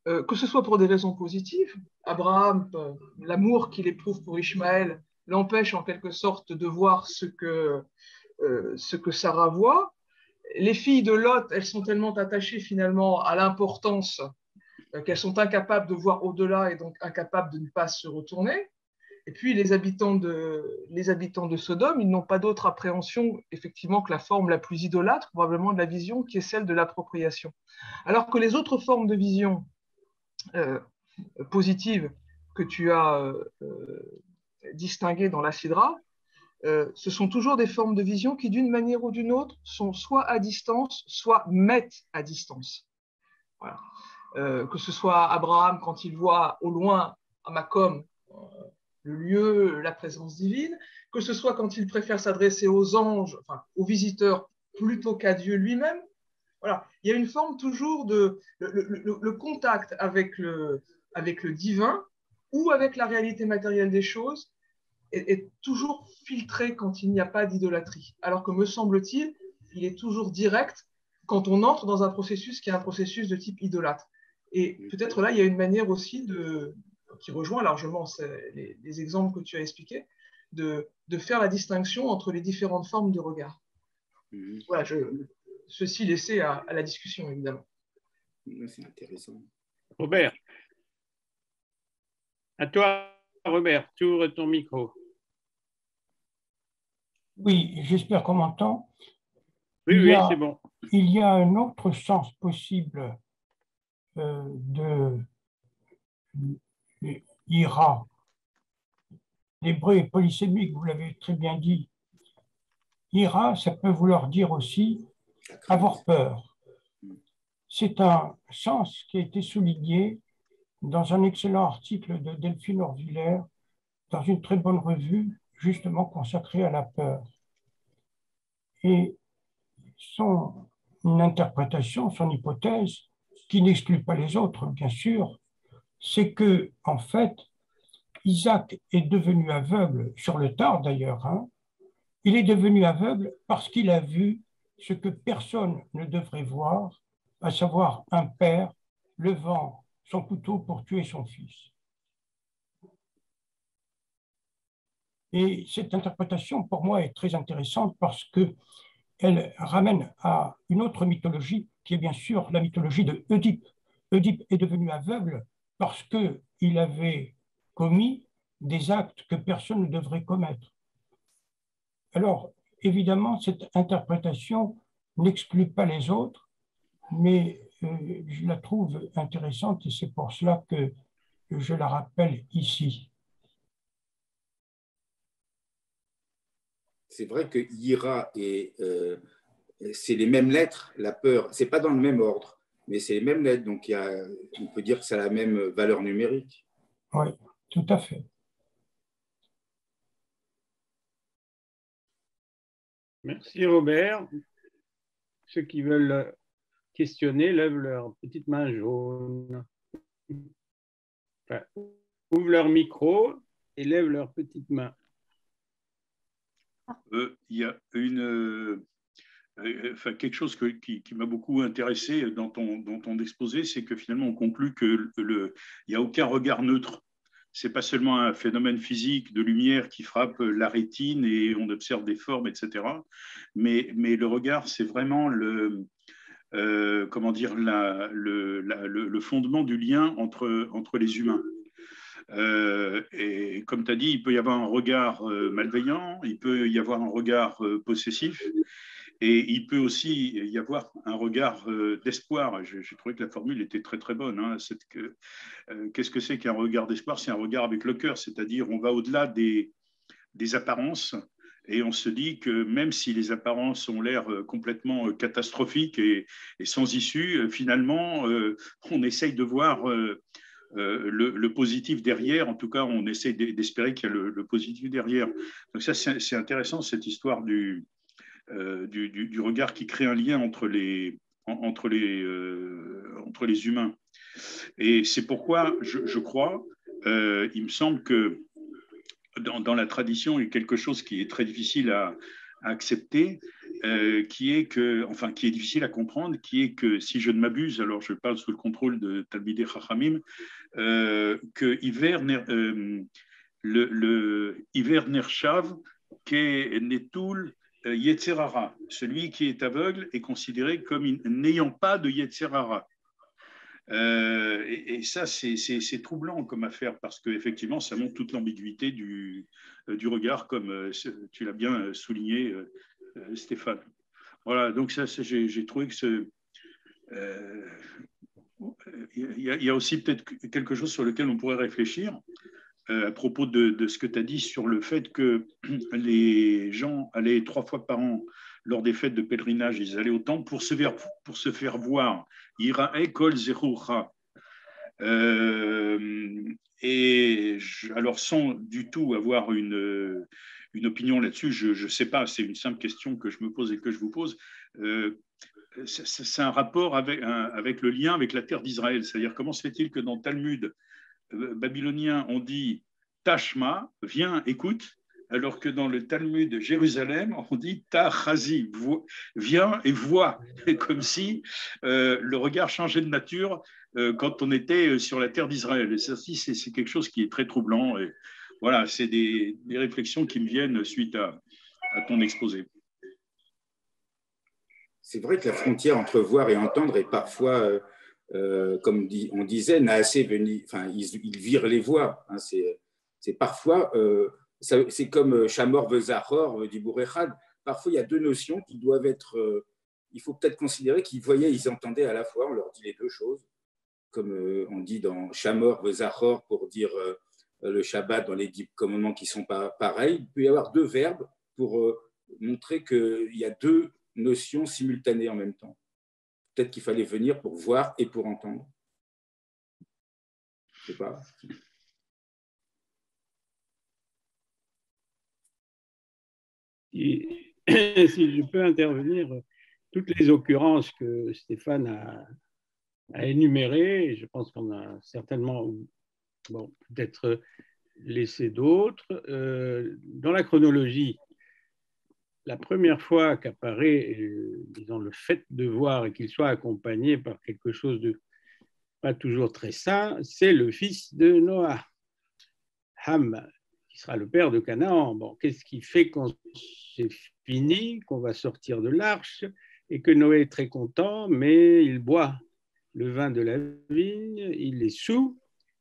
Que ce soit pour des raisons positives, Abraham, l'amour qu'il éprouve pour Ishmaël, l'empêche en quelque sorte de voir ce que Sarah voit. Les filles de Lot, elles sont tellement attachées finalement à l'importance qu'elles sont incapables de voir au-delà et donc incapables de ne pas se retourner. Et puis les habitants de Sodome, ils n'ont pas d'autre appréhension effectivement que la forme la plus idolâtre, probablement de la vision, qui est celle de l'appropriation. Alors que les autres formes de vision positives que tu as distinguées dans la Sidra, ce sont toujours des formes de vision qui, d'une manière ou d'une autre, sont soit à distance, soit mettent à distance. Voilà. Que ce soit Abraham, quand il voit au loin, à Makom, le lieu, la présence divine, que ce soit quand il préfère s'adresser aux anges, enfin, aux visiteurs, plutôt qu'à Dieu lui-même. Voilà. Il y a une forme toujours de... Le contact avec le divin ou avec la réalité matérielle des choses est toujours filtré quand il n'y a pas d'idolâtrie. Alors que, me semble-t-il, il est toujours direct quand on entre dans un processus qui est un processus de type idolâtre. Et peut-être là, il y a une manière aussi qui rejoint largement les exemples que tu as expliqués, de faire la distinction entre les différentes formes de regard. Voilà, ceci laissé à la discussion, évidemment. C'est intéressant. Robert. À toi, Robert, tu ouvres ton micro. Oui, j'espère qu'on m'entend. Oui, c'est bon. Il y a un autre sens possible de ira. L'hébreu est polysémique, vous l'avez très bien dit. Ira, ça peut vouloir dire aussi avoir peur. C'est un sens qui a été souligné dans un excellent article de Delphine Orvillère, dans une très bonne revue, justement consacrée à la peur. Et son interprétation, son hypothèse, qui n'exclut pas les autres, bien sûr, c'est que, en fait, Isaac est devenu aveugle, sur le tard d'ailleurs, hein. Il est devenu aveugle parce qu'il a vu ce que personne ne devrait voir, à savoir un père levant son couteau pour tuer son fils. Et cette interprétation, pour moi, est très intéressante parce qu'elle ramène à une autre mythologie, qui est bien sûr la mythologie de Oedipe. Oedipe est devenu aveugle parce qu'il avait commis des actes que personne ne devrait commettre. Alors, évidemment, cette interprétation n'exclut pas les autres, mais je la trouve intéressante et c'est pour cela que je la rappelle ici. C'est vrai que ira et c'est les mêmes lettres, la peur, c'est pas dans le même ordre, mais c'est les mêmes lettres, donc on peut dire que ça a la même valeur numérique. Oui, tout à fait. Merci Robert. Ceux qui veulent questionner lèvent leur petite main jaune. Enfin, ouvrent leur micro et lèvent leur petite main. Il y a quelque chose qui m'a beaucoup intéressé dans ton exposé, c'est que finalement on conclut qu'il n'y a aucun regard neutre. Ce n'est pas seulement un phénomène physique de lumière qui frappe la rétine et on observe des formes, etc. Mais le regard, c'est vraiment le fondement du lien entre les humains. Et comme tu as dit, il peut y avoir un regard malveillant, il peut y avoir un regard possessif, et il peut aussi y avoir un regard d'espoir. J'ai trouvé que la formule était très très bonne. Hein. Qu'est-ce que c'est qu'un regard d'espoir? C'est un regard avec le cœur, c'est-à-dire on va au-delà des apparences et on se dit que même si les apparences ont l'air complètement catastrophiques et sans issue, finalement, on essaye de voir le positif derrière. En tout cas, on essaie d'espérer qu'il y a le positif derrière. Donc ça, c'est intéressant, cette histoire du regard qui crée un lien entre les humains. Et c'est pourquoi je crois, il me semble que dans la tradition, il y a quelque chose qui est très difficile à accepter, qui est difficile à comprendre, qui est que, si je ne m'abuse, alors je parle sous le contrôle de Talmidei Chachamim, que Iver Nershav Ke Netul Yetzerara, celui qui est aveugle est considéré comme n'ayant pas de Yetzerara. Et ça, c'est troublant comme affaire parce qu'effectivement, ça montre toute l'ambiguïté du regard, comme tu l'as bien souligné, Stéphane. Voilà, donc ça, j'ai trouvé que il y a aussi peut-être quelque chose sur lequel on pourrait réfléchir à propos de ce que tu as dit sur le fait que les gens allaient 3 fois par an lors des fêtes de pèlerinage, ils allaient au temple pour se faire voir. Irae kol zerucha. Alors, sans du tout avoir une opinion là-dessus, je ne sais pas, c'est une simple question que je me pose et que je vous pose. C'est un rapport avec le lien avec la terre d'Israël. C'est-à-dire, comment se fait-il que dans le Talmud babylonien, on dit Tashma, viens, écoute, alors que dans le Talmud de Jérusalem, on dit Tachazi, viens et vois, comme si le regard changeait de nature quand on était sur la terre d'Israël. Et ça, c'est quelque chose qui est très troublant. Et voilà, c'est des réflexions qui me viennent suite à ton exposé. C'est vrai que la frontière entre voir et entendre est parfois, comme on disait, ils virent les voix. Hein, c'est parfois, c'est comme Shamor Vezachor dit Bourechad. Parfois, il y a 2 notions qui doivent être. Il faut peut-être considérer qu'ils voyaient, ils entendaient à la fois. On leur dit les 2 choses. comme on dit dans Shamor, Vezachor, pour dire le Shabbat dans les 10 commandements qui ne sont pas pareils. Il peut y avoir 2 verbes pour montrer qu'il y a 2 notions simultanées en même temps. Peut-être qu'il fallait venir pour voir et pour entendre. Je ne sais pas. Si je peux intervenir, toutes les occurrences que Stéphane a énumérées, je pense qu'on a certainement, bon, peut-être laissé d'autres. Dans la chronologie, la première fois qu'apparaît, disons, le fait de voir et qu'il soit accompagné par quelque chose de pas toujours très sain, c'est le fils de Noah, Ham, qui sera le père de Canaan. Bon, qu'est-ce qui fait qu'on c'est fini, qu'on va sortir de l'arche et que Noé est très content, mais il boit le vin de la vigne, il est saoul,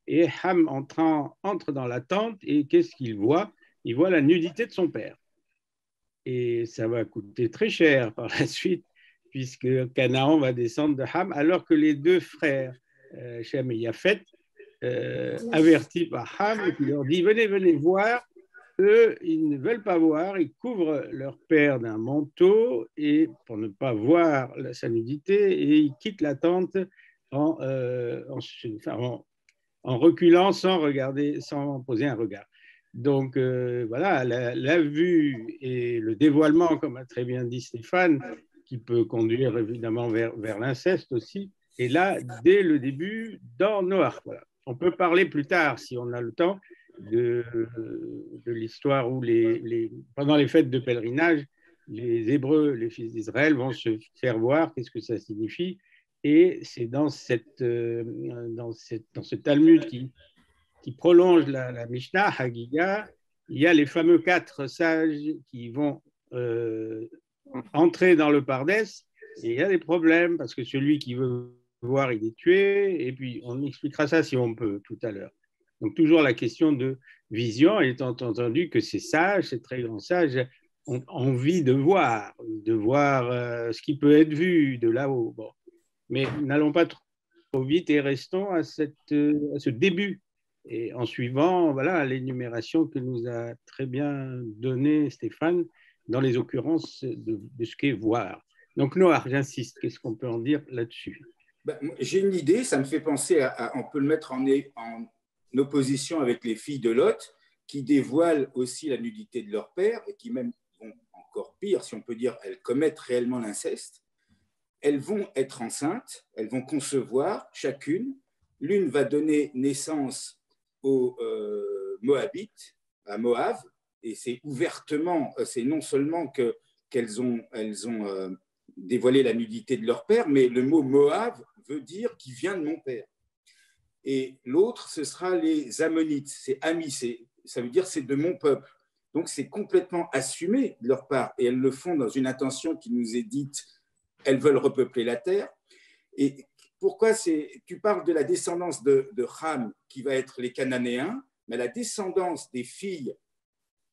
et Ham entre dans la tente et qu'est-ce qu'il voit? Il voit la nudité de son père. Et ça va coûter très cher par la suite, puisque Canaan va descendre de Ham, alors que les 2 frères, Shem et Yafet, avertis par Ham, qui leur dit « Venez voir ». Eux, ils ne veulent pas voir, ils couvrent leur père d'un manteau et pour ne pas voir sa nudité, et ils quittent la tente en reculant sans regarder, sans poser un regard. Donc voilà, la vue et le dévoilement, comme a très bien dit Stéphane, qui peut conduire évidemment vers l'inceste aussi, et là, dès le début, dans Noach. Voilà. On peut parler plus tard, si on a le temps, de l'histoire où pendant les fêtes de pèlerinage, les Hébreux, les fils d'Israël, vont se faire voir qu'est-ce que ça signifie. Et c'est dans ce Talmud qui prolonge la Mishnah, Hagiga, il y a les fameux 4 sages qui vont entrer dans le Pardès, et il y a des problèmes, parce que celui qui veut voir, il est tué, et puis on expliquera ça si on peut tout à l'heure. Donc toujours la question de vision, étant entendu que ces sages, ces très grands sages, ont envie de voir ce qui peut être vu de là-haut. Bon. Mais n'allons pas trop vite et restons à ce début, et en suivant voilà, l'énumération que nous a très bien donnée Stéphane dans les occurrences de ce qu'est voir. Donc Noach, j'insiste, qu'est-ce qu'on peut en dire là-dessus? J'ai une idée, ça me fait penser on peut le mettre en opposition avec les filles de Lot, qui dévoilent aussi la nudité de leur père et qui même vont encore pire, si on peut dire, elles commettent réellement l'inceste. Elles vont être enceintes, elles vont concevoir chacune. L'une va donner naissance aux Moabites, à Moab, et c'est ouvertement, c'est non seulement qu'elles ont dévoilé la nudité de leur père, mais le mot Moab veut dire qui vient de mon père. Et l'autre, ce sera les Ammonites, c'est Ami, ça veut dire c'est de mon peuple. Donc c'est complètement assumé de leur part, et elles le font dans une intention qui nous est dite, elles veulent repeupler la terre. Et pourquoi tu parles de la descendance de Ham, qui va être les Cananéens, mais la descendance des filles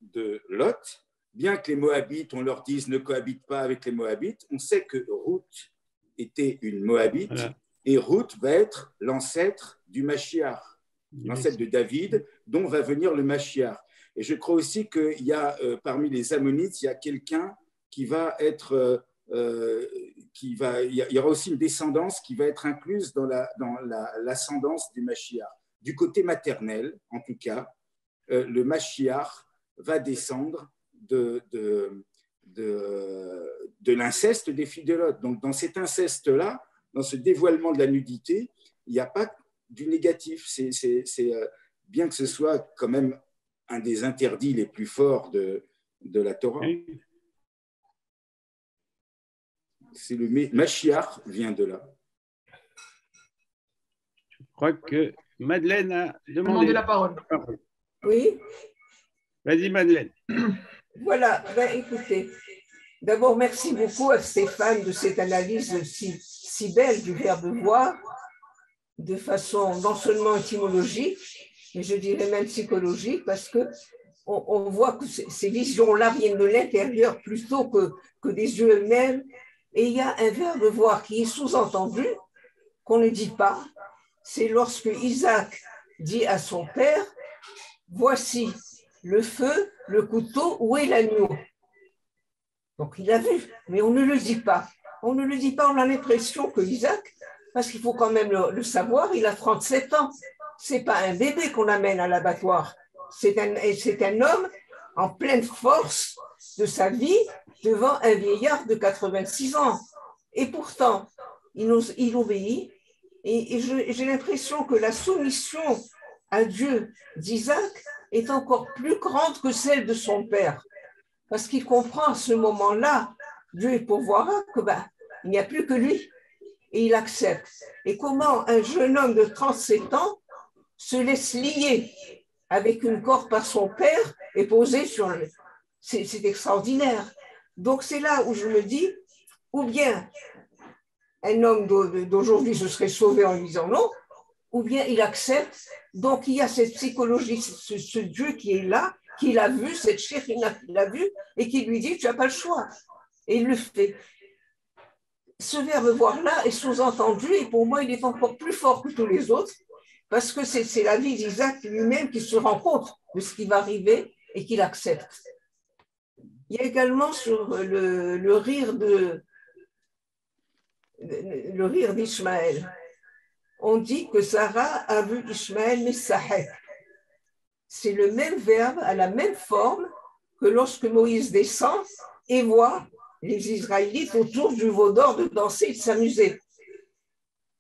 de Lot, bien que les Moabites, on leur dise ne cohabite pas avec les Moabites, on sait que Ruth était une Moabite, voilà. Et Ruth va être l'ancêtre du Mashiach, l'ancêtre de David, dont va venir le Mashiach. Et je crois aussi qu'il y a parmi les Ammonites, il y a quelqu'un qui va être, il y aura aussi une descendance qui va être incluse dans l'ascendance du Mashiach. Du côté maternel, en tout cas, le Mashiach va descendre de l'inceste des filles de Lot. Donc, dans cet inceste-là, dans ce dévoilement de la nudité, il n'y a pas du négatif. C'est bien que ce soit quand même un des interdits les plus forts de la Torah. C'est le Mashiach vient de là. Je crois que Madeleine a demandé la parole. Oui. Vas-y, Madeleine. Voilà, écoutez, d'abord, merci beaucoup à Stéphane de cette analyse si belle du verbe voir, de façon non seulement étymologique, mais je dirais même psychologique, parce qu'on voit que ces visions-là viennent de l'intérieur plutôt que des yeux eux-mêmes. Et il y a un verbe voir qui est sous-entendu, qu'on ne dit pas, c'est lorsque Isaac dit à son père, voici le feu, le couteau, où est l'agneau? Donc il a vu, mais on ne le dit pas. On ne le dit pas, on a l'impression que Isaac, parce qu'il faut quand même le savoir, il a 37 ans. Ce n'est pas un bébé qu'on amène à l'abattoir. C'est un homme en pleine force de sa vie devant un vieillard de 86 ans. Et pourtant, il obéit. Et j'ai l'impression que la soumission à Dieu d'Isaac est encore plus grande que celle de son père. Parce qu'il comprend à ce moment-là, Dieu est pourvoira, que il n'y a plus que lui. Et il accepte. Et comment un jeune homme de 37 ans se laisse lier avec une corde par son père et poser sur le... C'est extraordinaire. Donc c'est là où je me dis, ou bien un homme d'aujourd'hui se serait sauvé en lui disant non, ou bien il accepte. Donc il y a cette psychologie, ce Dieu qui est là, qui l'a vu, cette chérina qui l'a vu, et qui lui dit, tu n'as pas le choix. Et il le fait. Ce verbe voir-là est sous-entendu, et pour moi, il est encore plus fort que tous les autres, parce que c'est la vie d'Isaac lui-même qui se rend compte de ce qui va arriver et qu'il accepte. Il y a également sur le rire d'Ishmaël. On dit que Sarah a vu Ishmaël Messahek. C'est le même verbe, à la même forme que lorsque Moïse descend et voit les Israélites autour du veau d'or de danser et de s'amuser.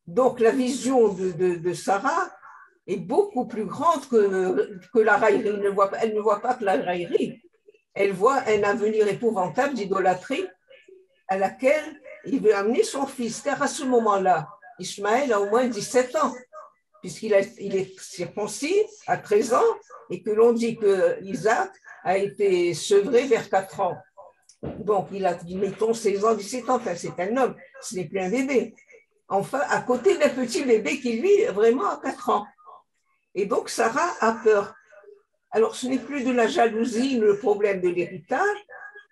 Donc la vision de Sarah est beaucoup plus grande que la raillerie. Elle ne voit pas que la raillerie. Elle voit un avenir épouvantable d'idolâtrie à laquelle il veut amener son fils. Car à ce moment-là, Ishmaël a au moins 17 ans, puisqu'il est circoncis à 13 ans, et que l'on dit que Isaac a été sevré vers 4 ans. Donc, il a, mettons, 16 ans, 17 ans, enfin, c'est un homme, ce n'est plus un bébé. Enfin, à côté d'un petit bébé qui, lui, vraiment a 4 ans. Et donc, Sarah a peur. Alors, ce n'est plus de la jalousie, le problème de l'héritage.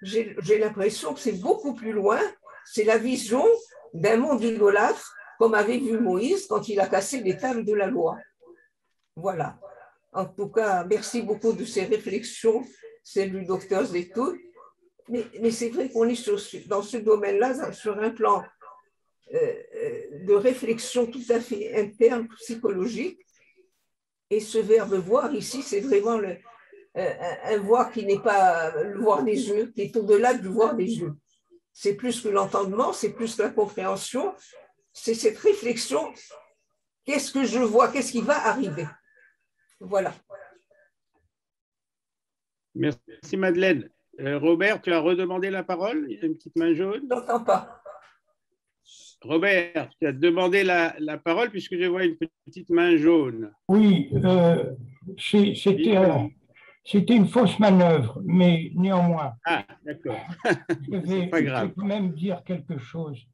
J'ai l'impression que c'est beaucoup plus loin. C'est la vision d'un monde idolâtre, comme avait vu Moïse quand il a cassé les tables de la loi. Voilà. En tout cas, merci beaucoup de ces réflexions, celles du docteur Zetoun. Mais c'est vrai qu'on est dans ce domaine-là, sur un plan de réflexion tout à fait interne, psychologique. Et ce verbe voir ici, c'est vraiment un voir qui n'est pas le voir des yeux, qui est au-delà du voir des yeux. C'est plus que l'entendement, c'est plus que la compréhension, c'est cette réflexion. Qu'est-ce que je vois? Qu'est-ce qui va arriver? Voilà. Merci Madeleine. Robert, tu as redemandé la parole? Il y a une petite main jaune. Je n'entends pas. Robert, tu as demandé la parole puisque je vois une petite main jaune. Oui, c'était une fausse manœuvre, mais néanmoins. Ah, d'accord. Je pas grave. vais quand même dire quelque chose.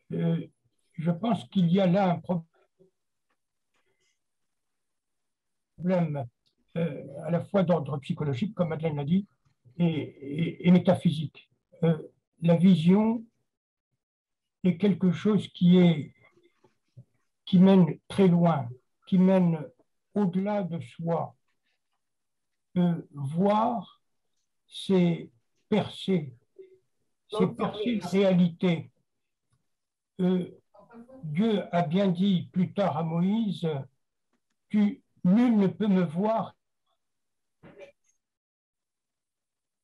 Je pense qu'il y a là un problème à la fois d'ordre psychologique, comme Madeleine l'a dit, et métaphysique. La vision est quelque chose qui mène très loin, qui mène au-delà de soi. Voir, c'est percer une réalité. Dieu a bien dit plus tard à Moïse, nul ne peut me voir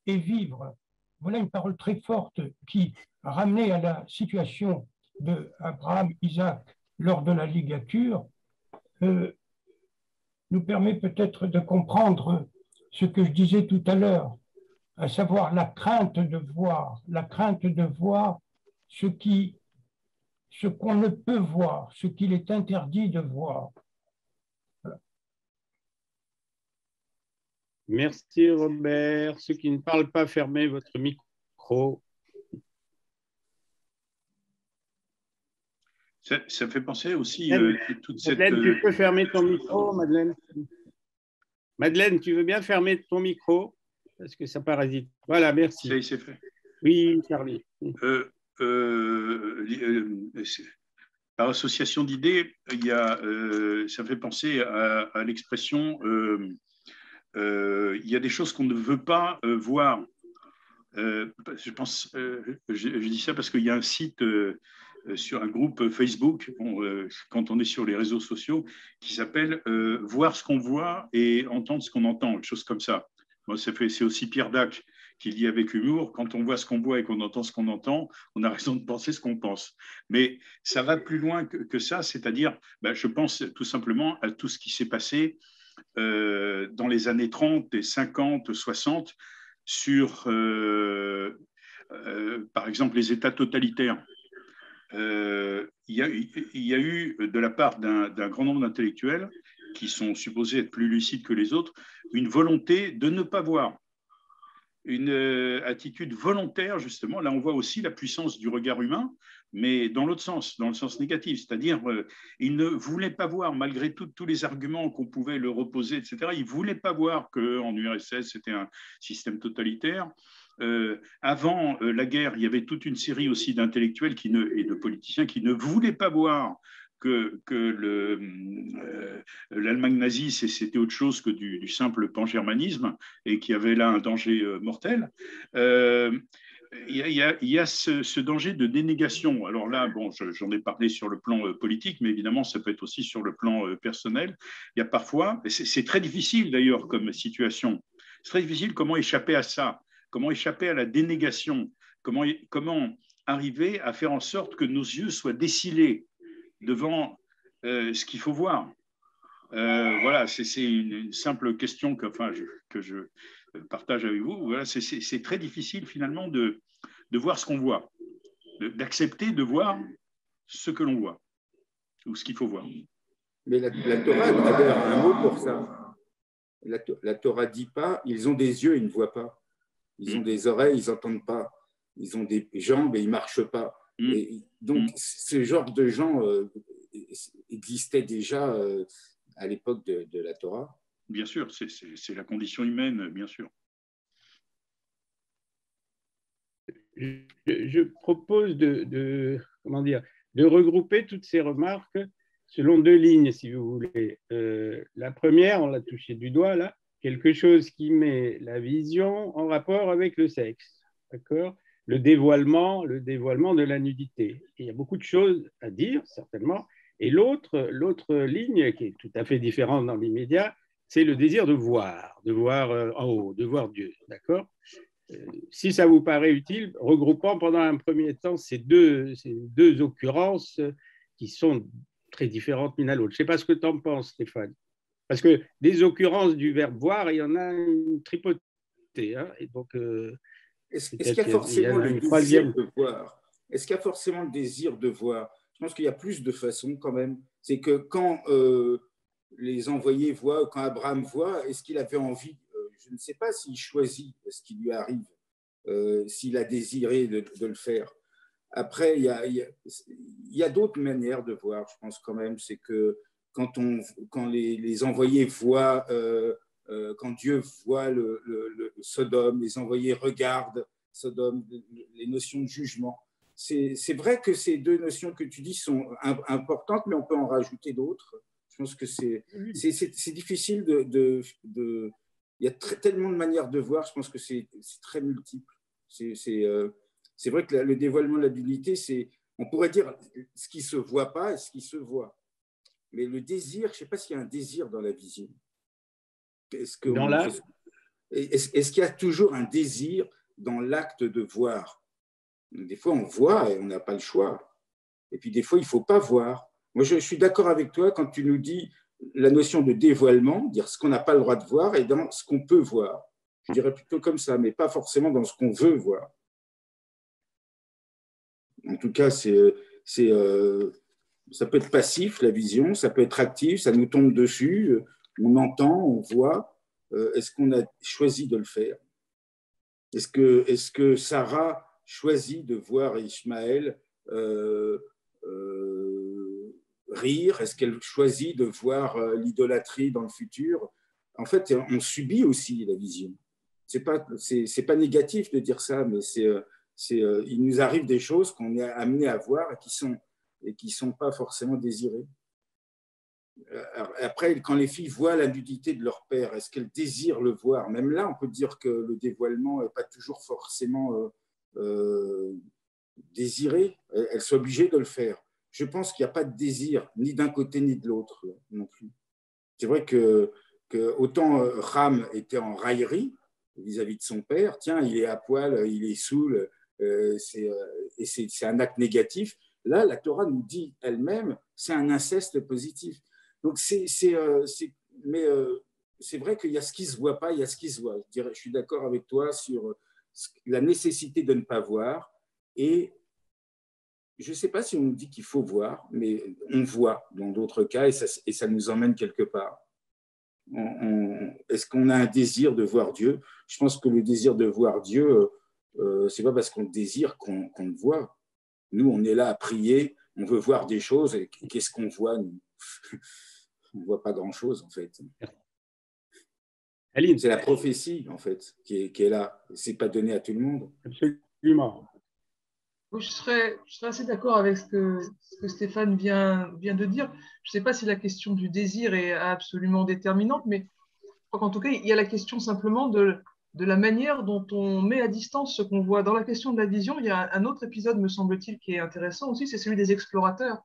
et vivre. Voilà une parole très forte qui, ramenée à la situation d'Abraham, Isaac lors de la ligature, nous permet peut-être de comprendre ce que je disais tout à l'heure, à savoir la crainte de voir ce qu'on ne peut voir, ce qu'il est interdit de voir. Voilà. Merci Robert. Ceux qui ne parlent pas, fermez votre micro. Ça fait penser aussi toute cette... Madeleine, tu peux fermer ton micro, Madeleine? Madeleine, tu veux bien fermer ton micro? Parce que ça parasite. Voilà, merci. C'est fait. Oui, Charlie. Par association d'idées, ça fait penser à l'expression il y a des choses qu'on ne veut pas voir. Je dis ça parce qu'il y a un site sur un groupe Facebook, quand on est sur les réseaux sociaux, qui s'appelle Voir ce qu'on voit et entendre ce qu'on entend, quelque chose comme ça. Moi, c'est aussi Pierre Dac qui dit avec humour, quand on voit ce qu'on voit et qu'on entend ce qu'on entend, on a raison de penser ce qu'on pense. Mais ça va plus loin que ça, c'est-à-dire, je pense tout simplement à tout ce qui s'est passé dans les années 30 et 50, 60, sur, par exemple, les États totalitaires. Il y a eu, de la part d'un grand nombre d'intellectuels, qui sont supposés être plus lucides que les autres, une volonté de ne pas voir. Une attitude volontaire, justement. Là, on voit aussi la puissance du regard humain, mais dans l'autre sens, dans le sens négatif. C'est-à-dire, il ne voulait pas voir, malgré tous les arguments qu'on pouvait leur opposer, etc., il ne voulait pas voir qu'en URSS, c'était un système totalitaire. Avant la guerre, il y avait toute une série aussi d'intellectuels et de politiciens qui ne voulaient pas voir que l'Allemagne nazie, c'était autre chose que du simple pangermanisme et qu'il y avait là un danger mortel. Il y a ce danger de dénégation. Alors là, bon, j'en ai parlé sur le plan politique, mais évidemment, ça peut être aussi sur le plan personnel. Il y a parfois, c'est très difficile d'ailleurs comme situation, c'est très difficile comment échapper à ça, comment échapper à la dénégation, comment arriver à faire en sorte que nos yeux soient décilés devant ce qu'il faut voir. Voilà, c'est une simple question que je partage avec vous. Voilà, c'est très difficile finalement de voir ce qu'on voit, d'accepter de voir ce que l'on voit, ou ce qu'il faut voir. Mais la Torah a d'ailleurs un mot pour ça. La Torah ne dit pas, ils ont des yeux, ils ne voient pas. Ils ont des oreilles, ils n'entendent pas. Ils ont des jambes et ils ne marchent pas. Et donc, ce genre de gens existait déjà à l'époque de la Torah. Bien sûr, c'est la condition humaine, bien sûr. Je propose de regrouper toutes ces remarques selon deux lignes, si vous voulez. La première, on l'a touché du doigt là, quelque chose qui met la vision en rapport avec le sexe, d'accord ? Le dévoilement de la nudité. Et il y a beaucoup de choses à dire, certainement. Et l'autre ligne, qui est tout à fait différente dans l'immédiat, c'est le désir de voir en haut, de voir Dieu, d'accord ? Si ça vous paraît utile, regroupons pendant un premier temps ces deux occurrences qui sont très différentes l'une à l'autre. Je ne sais pas ce que tu en penses, Stéphane. Parce que des occurrences du verbe voir, il y en a une tripotée. Hein, et donc, est-ce qu'il y a forcément le désir de voir ? Est-ce qu'il y a forcément le désir de voir ? Je pense qu'il y a plus de façons quand même. C'est que quand les envoyés voient, quand Abraham voit, est-ce qu'il avait envie ? Je ne sais pas s'il choisit ce qui lui arrive, s'il a désiré de le faire. Après, il y a d'autres manières de voir, je pense quand même. C'est que quand les envoyés voient, quand Dieu voit le Sodome, les envoyés regardent Sodome, les notions de jugement. C'est vrai que ces deux notions que tu dis sont importantes, mais on peut en rajouter d'autres. Je pense que c'est difficile il y a tellement de manières de voir, je pense que c'est très multiple. C'est vrai que le dévoilement de la divinité, on pourrait dire ce qui ne se voit pas et ce qui se voit. Mais le désir, je ne sais pas s'il y a un désir dans la vision. Est-ce qu'il y a toujours un désir dans l'acte de voir ? Des fois, on voit et on n'a pas le choix. Et puis, des fois, il ne faut pas voir. Moi, je suis d'accord avec toi quand tu nous dis la notion de dévoilement, dire ce qu'on n'a pas le droit de voir et dans ce qu'on peut voir. Je dirais plutôt comme ça, mais pas forcément dans ce qu'on veut voir. En tout cas, ça peut être passif, la vision, ça peut être actif, ça nous tombe dessus, on entend, on voit. Est-ce qu'on a choisi de le faire ? Est-ce que Sarah choisit de voir Ishmaël rire ? Est-ce qu'elle choisit de voir l'idolâtrie dans le futur ? En fait, on subit aussi la vision. C'est pas négatif de dire ça, mais il nous arrive des choses qu'on est amené à voir et qui ne sont pas forcément désirés. Après, quand les filles voient la nudité de leur père, est-ce qu'elles désirent le voir? Même là, on peut dire que le dévoilement n'est pas toujours forcément désiré. Elles sont obligées de le faire. Je pense qu'il n'y a pas de désir, ni d'un côté ni de l'autre non plus. C'est vrai que autant Ram était en raillerie vis-à-vis de son père, tiens, il est à poil, il est saoul, et c'est un acte négatif. Là, la Torah nous dit elle-même, c'est un inceste positif. Donc, mais c'est vrai qu'il y a ce qui ne se voit pas, il y a ce qui se voit. Je suis d'accord avec toi sur la nécessité de ne pas voir. Et je ne sais pas si on nous dit qu'il faut voir, mais on voit dans d'autres cas et ça nous emmène quelque part. Est-ce qu'on a un désir de voir Dieu? Je pense que le désir de voir Dieu, ce n'est pas parce qu'on le désire qu'on le voit. Nous, on est là à prier, on veut voir des choses. Et qu'est-ce qu'on voit, nous? On ne voit pas grand-chose, en fait. Aline. C'est la prophétie, en fait, qui est là. Ce n'est pas donné à tout le monde. Absolument. Je serais assez d'accord avec ce que Stéphane vient de dire. Je ne sais pas si la question du désir est absolument déterminante, mais je crois qu'en tout cas, il y a la question simplement de la manière dont on met à distance ce qu'on voit. Dans la question de la vision, il y a un autre épisode, me semble-t-il, qui est intéressant aussi, c'est celui des explorateurs.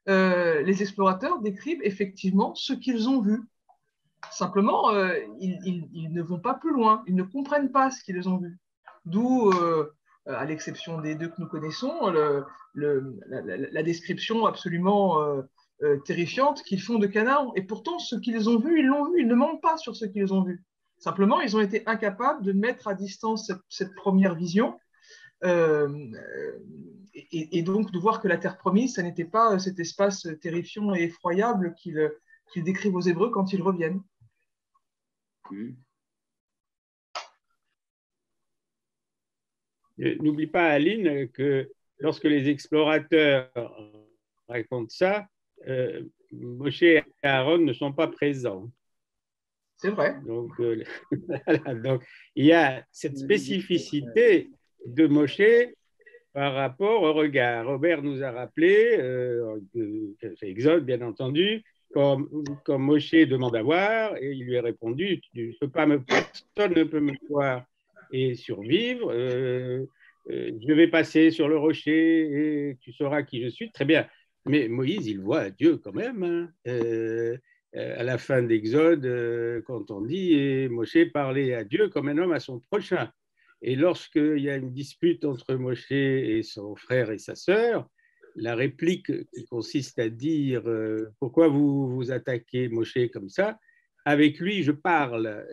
Les explorateurs décrivent effectivement ce qu'ils ont vu. Simplement, ils ne vont pas plus loin, ils ne comprennent pas ce qu'ils ont vu. D'où, à l'exception des deux que nous connaissons, la description absolument terrifiante qu'ils font de Canaan. Et pourtant, ce qu'ils ont vu, ils ne mentent pas sur ce qu'ils ont vu. Simplement, ils ont été incapables de mettre à distance cette première vision et donc de voir que la terre promise, ça n'était pas cet espace terrifiant et effroyable qu'ils décrivent aux Hébreux quand ils reviennent. N'oublie pas, Aline, que lorsque les explorateurs racontent ça, Moshe et Aaron ne sont pas présents. C'est vrai. Donc, voilà. Donc, il y a cette spécificité de Moshe par rapport au regard. Robert nous a rappelé, c'est Exode bien entendu, quand Moshe demande à voir, et il lui a répondu, personne ne peut me voir et survivre, je vais passer sur le rocher et tu sauras qui je suis. Très bien, mais Moïse, il voit Dieu quand même, hein. À la fin d'Exode, quand on dit et Moshe parlait à Dieu comme un homme à son prochain. Et lorsqu'il y a une dispute entre Moshe et son frère et sa sœur, la réplique qui consiste à dire pourquoi vous attaquez Moshe comme ça, avec lui je parle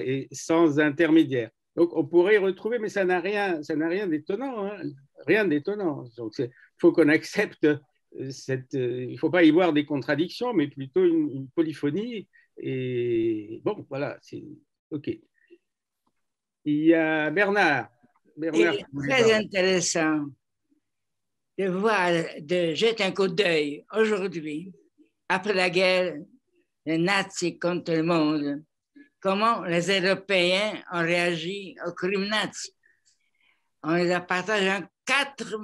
et sans intermédiaire. Donc on pourrait retrouver, mais ça n'a rien d'étonnant, hein, rien d'étonnant. Donc il faut qu'on accepte il ne faut pas y voir des contradictions, mais plutôt une polyphonie. Et bon, voilà, c'est OK. Il y a Bernard. Il est très intéressant de voir, de jeter un coup d'œil aujourd'hui, après la guerre, les nazis contre le monde, comment les Européens ont réagi aux crimes nazis. On les a partagés en 4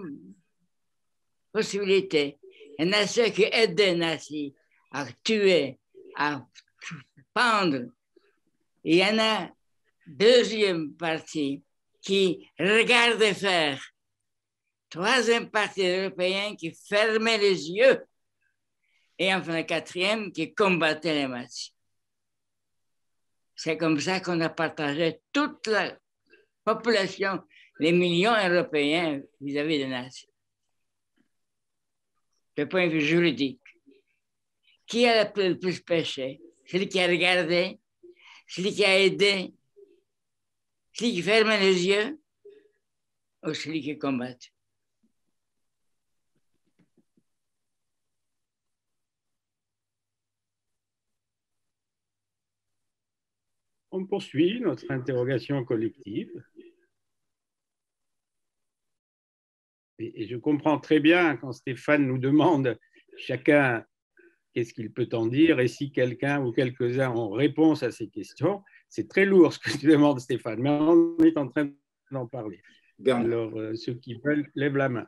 possibilités. Il y en a ceux qui aidaient les nazis à tuer, à pendre. Il y en a deuxième partie qui regardait faire. Troisième partie européenne qui fermait les yeux. Et enfin la quatrième qui combattait les nazis. C'est comme ça qu'on a partagé toute la population, les millions européens vis-à-vis des nazis. Du point de vue juridique. Qui a le plus péché? Celui qui a regardé, celui qui a aidé, celui qui ferme les yeux ou celui qui combat? On poursuit notre interrogation collective. Et je comprends très bien quand Stéphane nous demande chacun qu'est-ce qu'il peut en dire et si quelqu'un ou quelques-uns ont réponse à ces questions. C'est très lourd ce que tu demandes, Stéphane, mais on est en train d'en parler. Alors, ceux qui veulent, lèvent la main.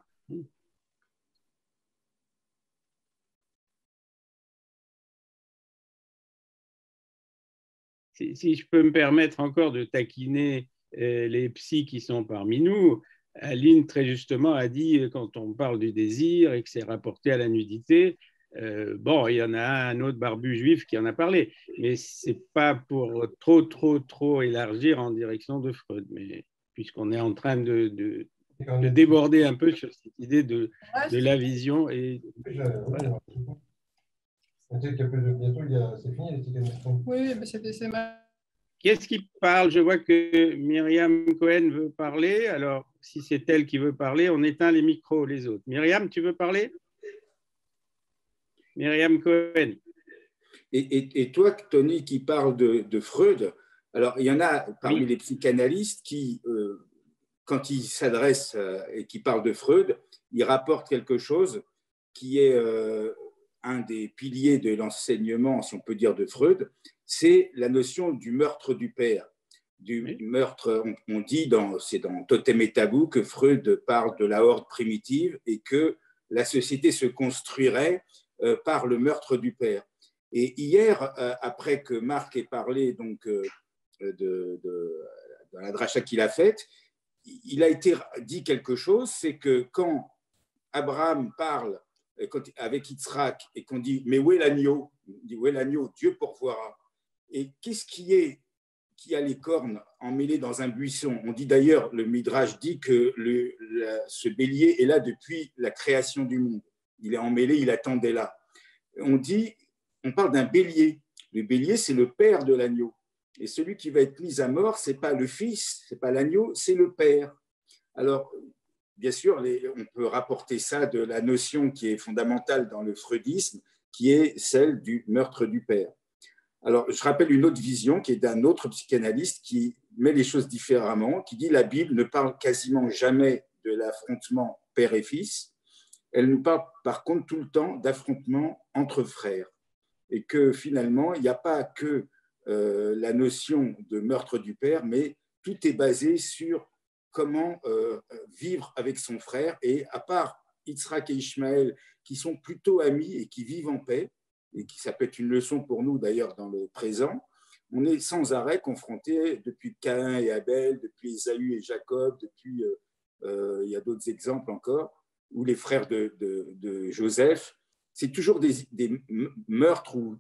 si je peux me permettre encore de taquiner les psys qui sont parmi nous, Aline, très justement, a dit, quand on parle du désir et que c'est rapporté à la nudité, bon, il y en a un autre barbu juif qui en a parlé, mais ce n'est pas pour trop élargir en direction de Freud, mais puisqu'on est en train de déborder un peu sur cette idée de la vision. Et voilà. Bientôt, c'est fini les tickets. Oui, mais c'est mal. Qu'est-ce qui parle? Je vois que Myriam Cohen veut parler. Alors, si c'est elle qui veut parler, on éteint les micros, les autres. Myriam, tu veux parler? Myriam Cohen. Et toi, Tony, qui parle de Freud, alors il y en a parmi les psychanalystes qui, quand ils s'adressent et qui parlent de Freud, ils rapportent quelque chose qui est un des piliers de l'enseignement, si on peut dire, de Freud, c'est la notion du meurtre du père. Du meurtre, on dit, c'est dans Totem et Tabou, que Freud parle de la horde primitive et que la société se construirait par le meurtre du père. Et hier, après que Marc ait parlé donc, de la dracha qu'il a faite, il a été dit quelque chose, c'est que quand Abraham parle avec Yitzhak et qu'on dit « mais où est l'agneau ?» Il dit « où est l'agneau ? Dieu pourvoira. » Et qu'est-ce qui a les cornes emmêlées dans un buisson? On dit d'ailleurs, le Midrash dit que ce bélier est là depuis la création du monde. Il est emmêlé, il attendait là. On parle d'un bélier. Le bélier, c'est le père de l'agneau. Et celui qui va être mis à mort, ce n'est pas le fils, ce n'est pas l'agneau, c'est le père. Alors, bien sûr, on peut rapporter ça de la notion qui est fondamentale dans le freudisme, qui est celle du meurtre du père. Alors, je rappelle une autre vision qui est d'un autre psychanalyste qui met les choses différemment, qui dit que la Bible ne parle quasiment jamais de l'affrontement père et fils. Elle nous parle par contre tout le temps d'affrontement entre frères. Et que finalement, il n'y a pas que la notion de meurtre du père, mais tout est basé sur comment vivre avec son frère. Et à part Yitzhak et Ishmaël, qui sont plutôt amis et qui vivent en paix, et qui ça peut être une leçon pour nous d'ailleurs dans le présent, on est sans arrêt confronté depuis Caïn et Abel, depuis Ésaü et Jacob, depuis, il y a d'autres exemples encore, ou les frères de Joseph. C'est toujours des meurtres ou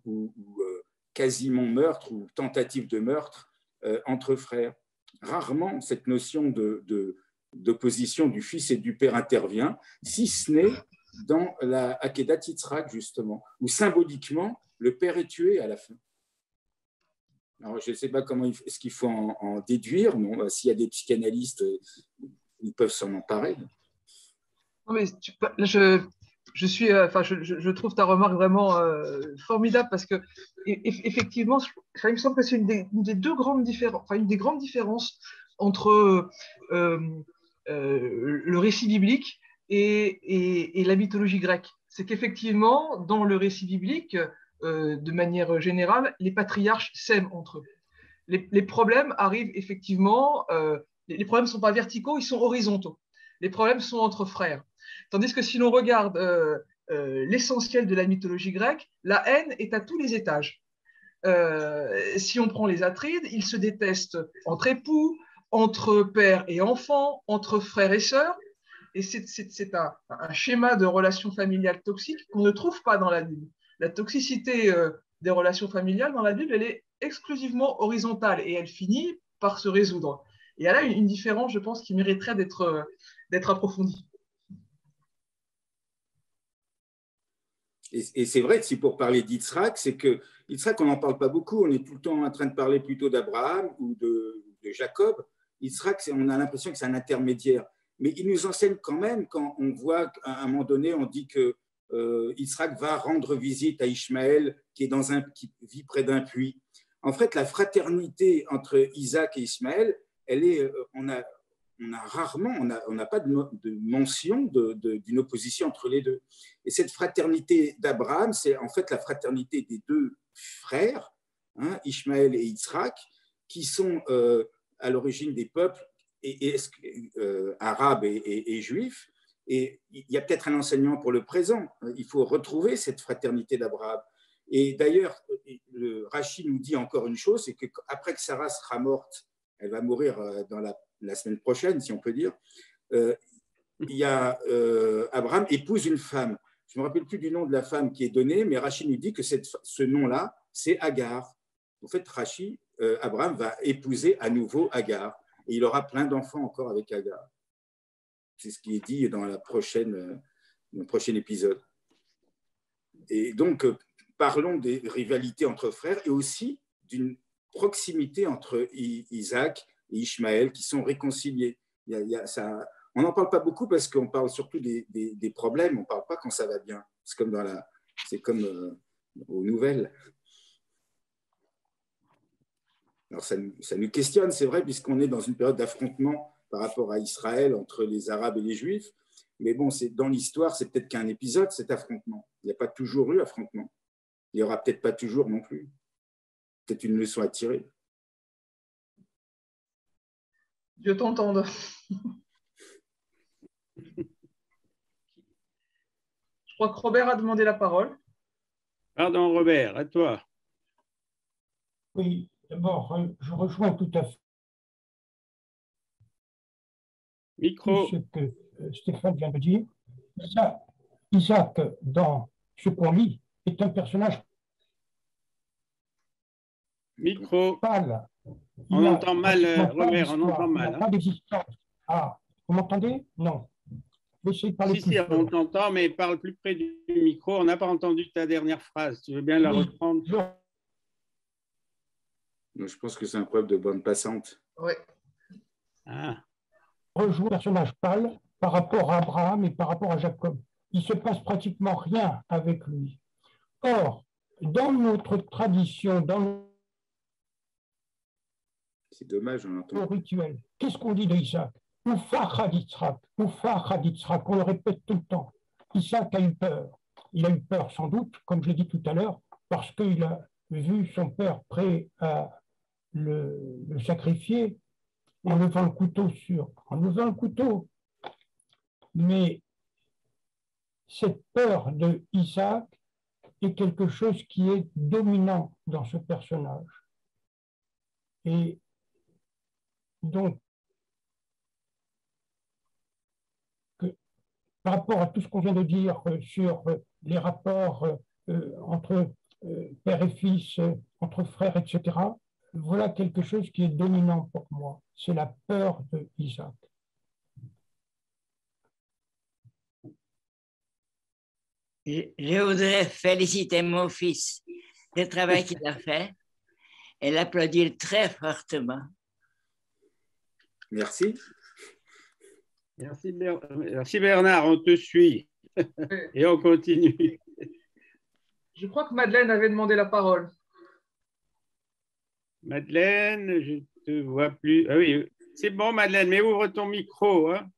quasiment meurtres ou tentatives de meurtre entre frères. Rarement cette notion d'opposition du fils et du père intervient, si ce n'est dans la Akedat Yitzhak, justement, où symboliquement, le père est tué à la fin. Alors, je ne sais pas comment est-ce qu'il faut en déduire. Bon, s'il y a des psychanalystes, ils peuvent s'en emparer. Non, mais je trouve ta remarque vraiment formidable parce que effectivement, il me semble que c'est une des grandes différences entre le récit biblique et la mythologie grecque. C'est qu'effectivement, dans le récit biblique, de manière générale, les patriarches s'aiment entre eux. Les problèmes arrivent effectivement, les problèmes ne sont pas verticaux, ils sont horizontaux. Les problèmes sont entre frères. Tandis que si l'on regarde l'essentiel de la mythologie grecque, la haine est à tous les étages. Si on prend les Atrides, ils se détestent entre époux, entre père et enfant, entre frères et sœurs. Et c'est un schéma de relations familiales toxiques qu'on ne trouve pas dans la Bible. La toxicité des relations familiales dans la Bible, elle est exclusivement horizontale et elle finit par se résoudre. Et il y a là une différence, je pense, qui mériterait d'être approfondie. Et c'est vrai que si pour parler d'Yitzhak, c'est que Yitzhak, on n'en parle pas beaucoup, on est tout le temps en train de parler plutôt d'Abraham ou de Jacob. Yitzhak, on a l'impression que c'est un intermédiaire. Mais il nous enseigne quand même, quand on voit qu'à un moment donné, on dit que Yitzhak va rendre visite à Ishmaël qui vit près d'un puits. En fait, la fraternité entre Isaac et Ishmaël, on n'a pas de mention d'une opposition entre les deux. Et cette fraternité d'Abraham, c'est en fait la fraternité des deux frères, Ishmaël et Yitzhak, qui sont à l'origine des peuples arabes et juifs. Et il y a peut-être un enseignement pour le présent. Il faut retrouver cette fraternité d'Abraham. Et d'ailleurs, Rachi nous dit encore une chose, c'est qu'après que Sarah sera morte, elle va mourir dans la semaine prochaine, si on peut dire, il y a Abraham épouse une femme. Je ne me rappelle plus du nom de la femme qui est donnée, mais Rachi nous dit que ce nom-là, c'est Agar. En fait, Abraham va épouser à nouveau Agar. Et il aura plein d'enfants encore avec Agar. C'est ce qui est dit dans le prochain épisode. Et donc, parlons des rivalités entre frères et aussi d'une proximité entre Isaac et Ishmaël qui sont réconciliés. On n'en parle pas beaucoup parce qu'on parle surtout des problèmes, on ne parle pas quand ça va bien. C'est comme aux nouvelles. Alors ça nous questionne, c'est vrai, puisqu'on est dans une période d'affrontement par rapport à Israël entre les Arabes et les Juifs. Mais bon, dans l'histoire, c'est peut-être qu'un épisode, cet affrontement. Il n'y a pas toujours eu affrontement. Il n'y aura peut-être pas toujours non plus. Peut-être une leçon à tirer. Dieu t'entende. Je crois que Robert a demandé la parole. Pardon, Robert, à toi. Oui, d'abord, je rejoins tout à fait Micro. ce que Stéphane vient de dire. Isaac, dans ce qu'on lit, est un personnage Micro. pâle. On entend mal, Robert, on entend mal. Il n'a pas d'existence. Ah, vous m'entendez? Non. Je vais essayer de parler plus Si, fort. on t'entend, mais parle plus près du micro. On n'a pas entendu ta dernière phrase. Tu veux bien la reprendre? Je pense que c'est un problème de bande passante. Oui. Ah. Rejoue un personnage pâle par rapport à Abraham et par rapport à Jacob. Il ne se passe pratiquement rien avec lui. Or, dans notre tradition, dans c'est dommage, on entend. le rituel, qu'est-ce qu'on dit d'Isaac? Oufar Yitzhak, on le répète tout le temps. Isaac a eu peur. Il a eu peur sans doute, comme je l'ai dit tout à l'heure, parce qu'il a vu son père prêt à le sacrifier en levant le couteau. Mais cette peur de Isaac est quelque chose qui est dominant dans ce personnage. Et donc, par rapport à tout ce qu'on vient de dire sur les rapports entre père et fils, entre frères, etc., voilà quelque chose qui est dominant pour moi. C'est la peur de Isaac. Je voudrais féliciter mon fils du travail qu'il a fait et l'applaudir très fortement. Merci. Merci Bernard, on te suit et on continue. Je crois que Madeleine avait demandé la parole. Madeleine, je ne te vois plus. Ah oui, c'est bon Madeleine, mais ouvre ton micro, hein?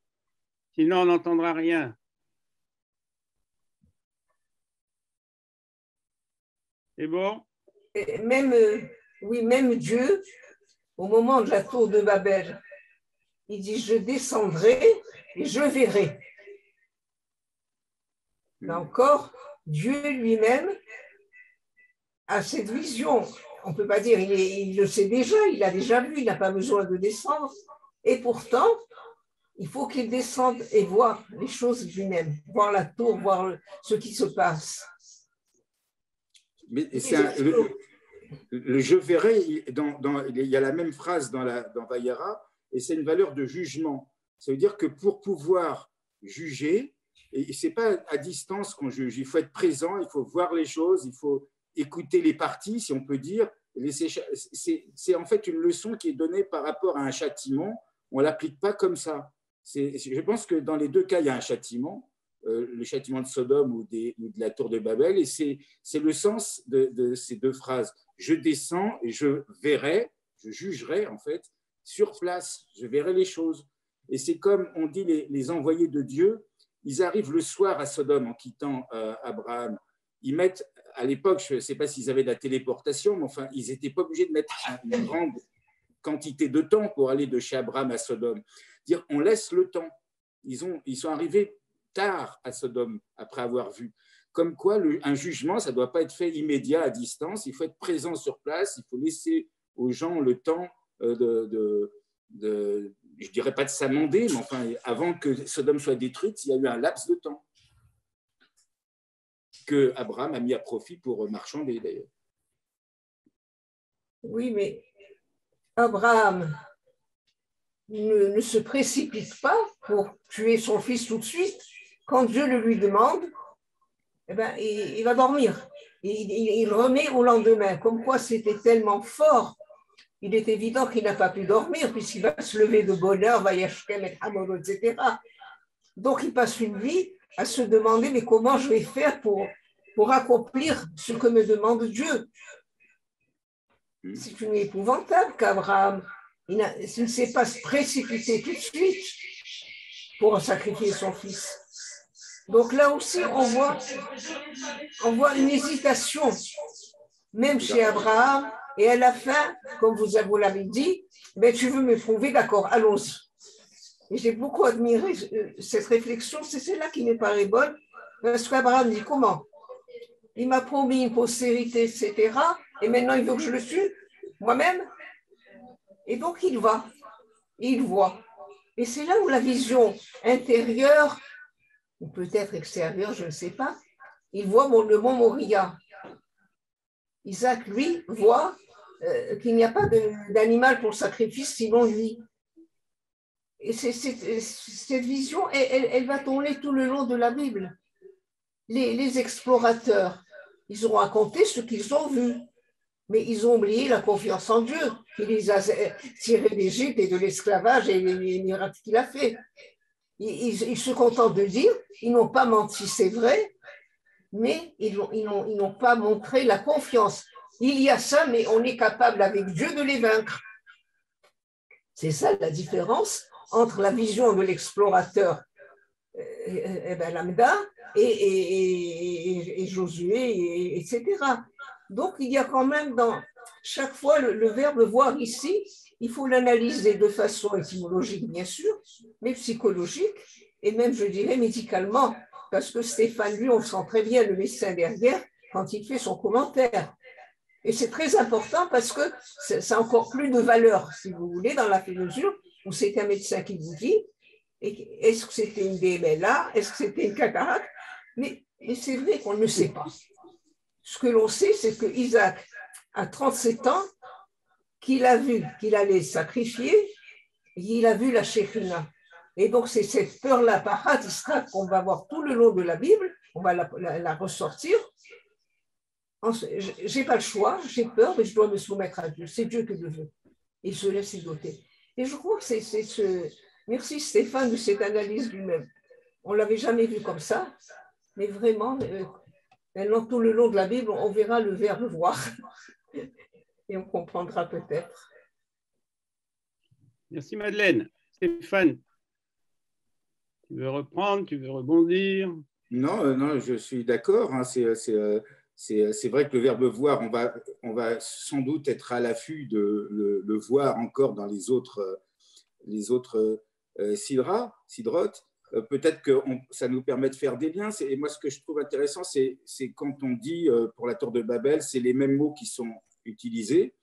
Sinon on n'entendra rien. C'est bon? Même Dieu, au moment de la tour de Babel, il dit « Je descendrai et je verrai ». Là encore, Dieu lui-même a cette vision. On ne peut pas dire, il le sait déjà, il l'a déjà vu, il n'a pas besoin de descendre. Et pourtant, il faut qu'il descende et voir les choses lui-même, voir la tour, voir ce qui se passe. Mais le je verrai, il y a la même phrase dans Vayera, et c'est une valeur de jugement. Ça veut dire que pour pouvoir juger, et ce n'est pas à distance qu'on juge, il faut être présent, il faut voir les choses, il faut écouter les parties, si on peut dire. C'est en fait une leçon qui est donnée par rapport à un châtiment. On ne l'applique pas comme ça. Je pense que dans les deux cas, il y a un châtiment, le châtiment de Sodome ou de la tour de Babel, et c'est le sens de ces deux phrases. Je descends et je verrai, je jugerai en fait, sur place, je verrai les choses. Et c'est comme on dit les envoyés de Dieu, ils arrivent le soir à Sodome en quittant Abraham. Ils mettent, à l'époque, je ne sais pas s'ils avaient de la téléportation, mais enfin, ils n'étaient pas obligés de mettre une grande quantité de temps pour aller de chez Abraham à Sodome. Dire, on laisse le temps. Ils sont arrivés tard à Sodome après avoir vu. comme quoi un jugement, ça ne doit pas être fait immédiat à distance, il faut être présent sur place, il faut laisser aux gens le temps je dirais pas de s'amender, mais enfin, avant que Sodome soit détruite, il y a eu un laps de temps que Abraham a mis à profit pour marchander d'ailleurs. Oui, mais Abraham ne se précipite pas pour tuer son fils tout de suite. Quand Dieu le lui demande, eh ben, il va dormir. Il remet au lendemain. Comme quoi c'était tellement fort, il est évident qu'il n'a pas pu dormir puisqu'il va se lever de bonne heure, va y acheter, etc. Donc il passe une vie à se demander mais comment je vais faire pour accomplir ce que me demande Dieu. C'est une épouvantable qu'Abraham il ne sait pas se précipiter tout de suite pour sacrifier son fils. Donc là aussi, on voit une hésitation, même chez Abraham, et à la fin, comme vous l'avez dit, ben, tu veux me prouver, d'accord, allons-y. Et j'ai beaucoup admiré cette réflexion, c'est celle-là qui me paraît bonne, parce qu'Abraham dit comment? Il m'a promis une postérité, etc., et maintenant il veut que je le tue moi-même. Et donc il va, et il voit. Et c'est là où la vision intérieure, ou peut-être extérieure, je ne sais pas, il voit le mont Moria. Isaac, lui, voit qu'il n'y a pas d'animal pour le sacrifice sinon lui. Et cette vision, elle va tourner tout le long de la Bible. Les explorateurs, ils ont raconté ce qu'ils ont vu, mais ils ont oublié la confiance en Dieu, qui les a tirés d'Égypte et de l'esclavage et les miracles qu'il a fait. Ils se contentent de dire, ils n'ont pas menti, c'est vrai, mais ils n'ont pas montré la confiance. Il y a ça, mais on est capable avec Dieu de les vaincre. C'est ça la différence entre la vision de l'explorateur lambda et Josué, etc. Donc, il y a quand même dans chaque fois le verbe voir ici, il faut l'analyser de façon étymologique, bien sûr, mais psychologique et même, je dirais, médicalement, parce que Stéphane, lui, on le sent très bien, le médecin derrière, quand il fait son commentaire. Et c'est très important parce que ça a encore plus de valeur, si vous voulez, dans la mesure où c'est un médecin qui vous dit est-ce que c'était une DMLA, est-ce que c'était une cataracte, mais c'est vrai qu'on ne sait pas. Ce que l'on sait, c'est que Isaac a 37 ans, qu'il a vu qu'il allait sacrifier, et il a vu la Shekhina. Et donc, c'est cette peur-là, Parat Israël, qu'on va voir tout le long de la Bible, on va la ressortir. Je n'ai pas le choix, j'ai peur, mais je dois me soumettre à Dieu. C'est Dieu qui le veut. Il se laisse doter. Et je crois que c'est ce... Merci Stéphane de cette analyse lui-même. On ne l'avait jamais vu comme ça, mais vraiment, maintenant, tout le long de la Bible, on verra le verbe voir. Et on comprendra peut-être. Merci Madeleine. Stéphane, tu veux reprendre, tu veux rebondir? Non, je suis d'accord. Hein, c'est vrai que le verbe voir, on va sans doute être à l'affût de le voir encore dans les autres sidrotes. Peut-être que ça nous permet de faire des liens. Et moi, ce que je trouve intéressant, c'est quand on dit pour la tour de Babel, c'est les mêmes mots qui sont utilisés.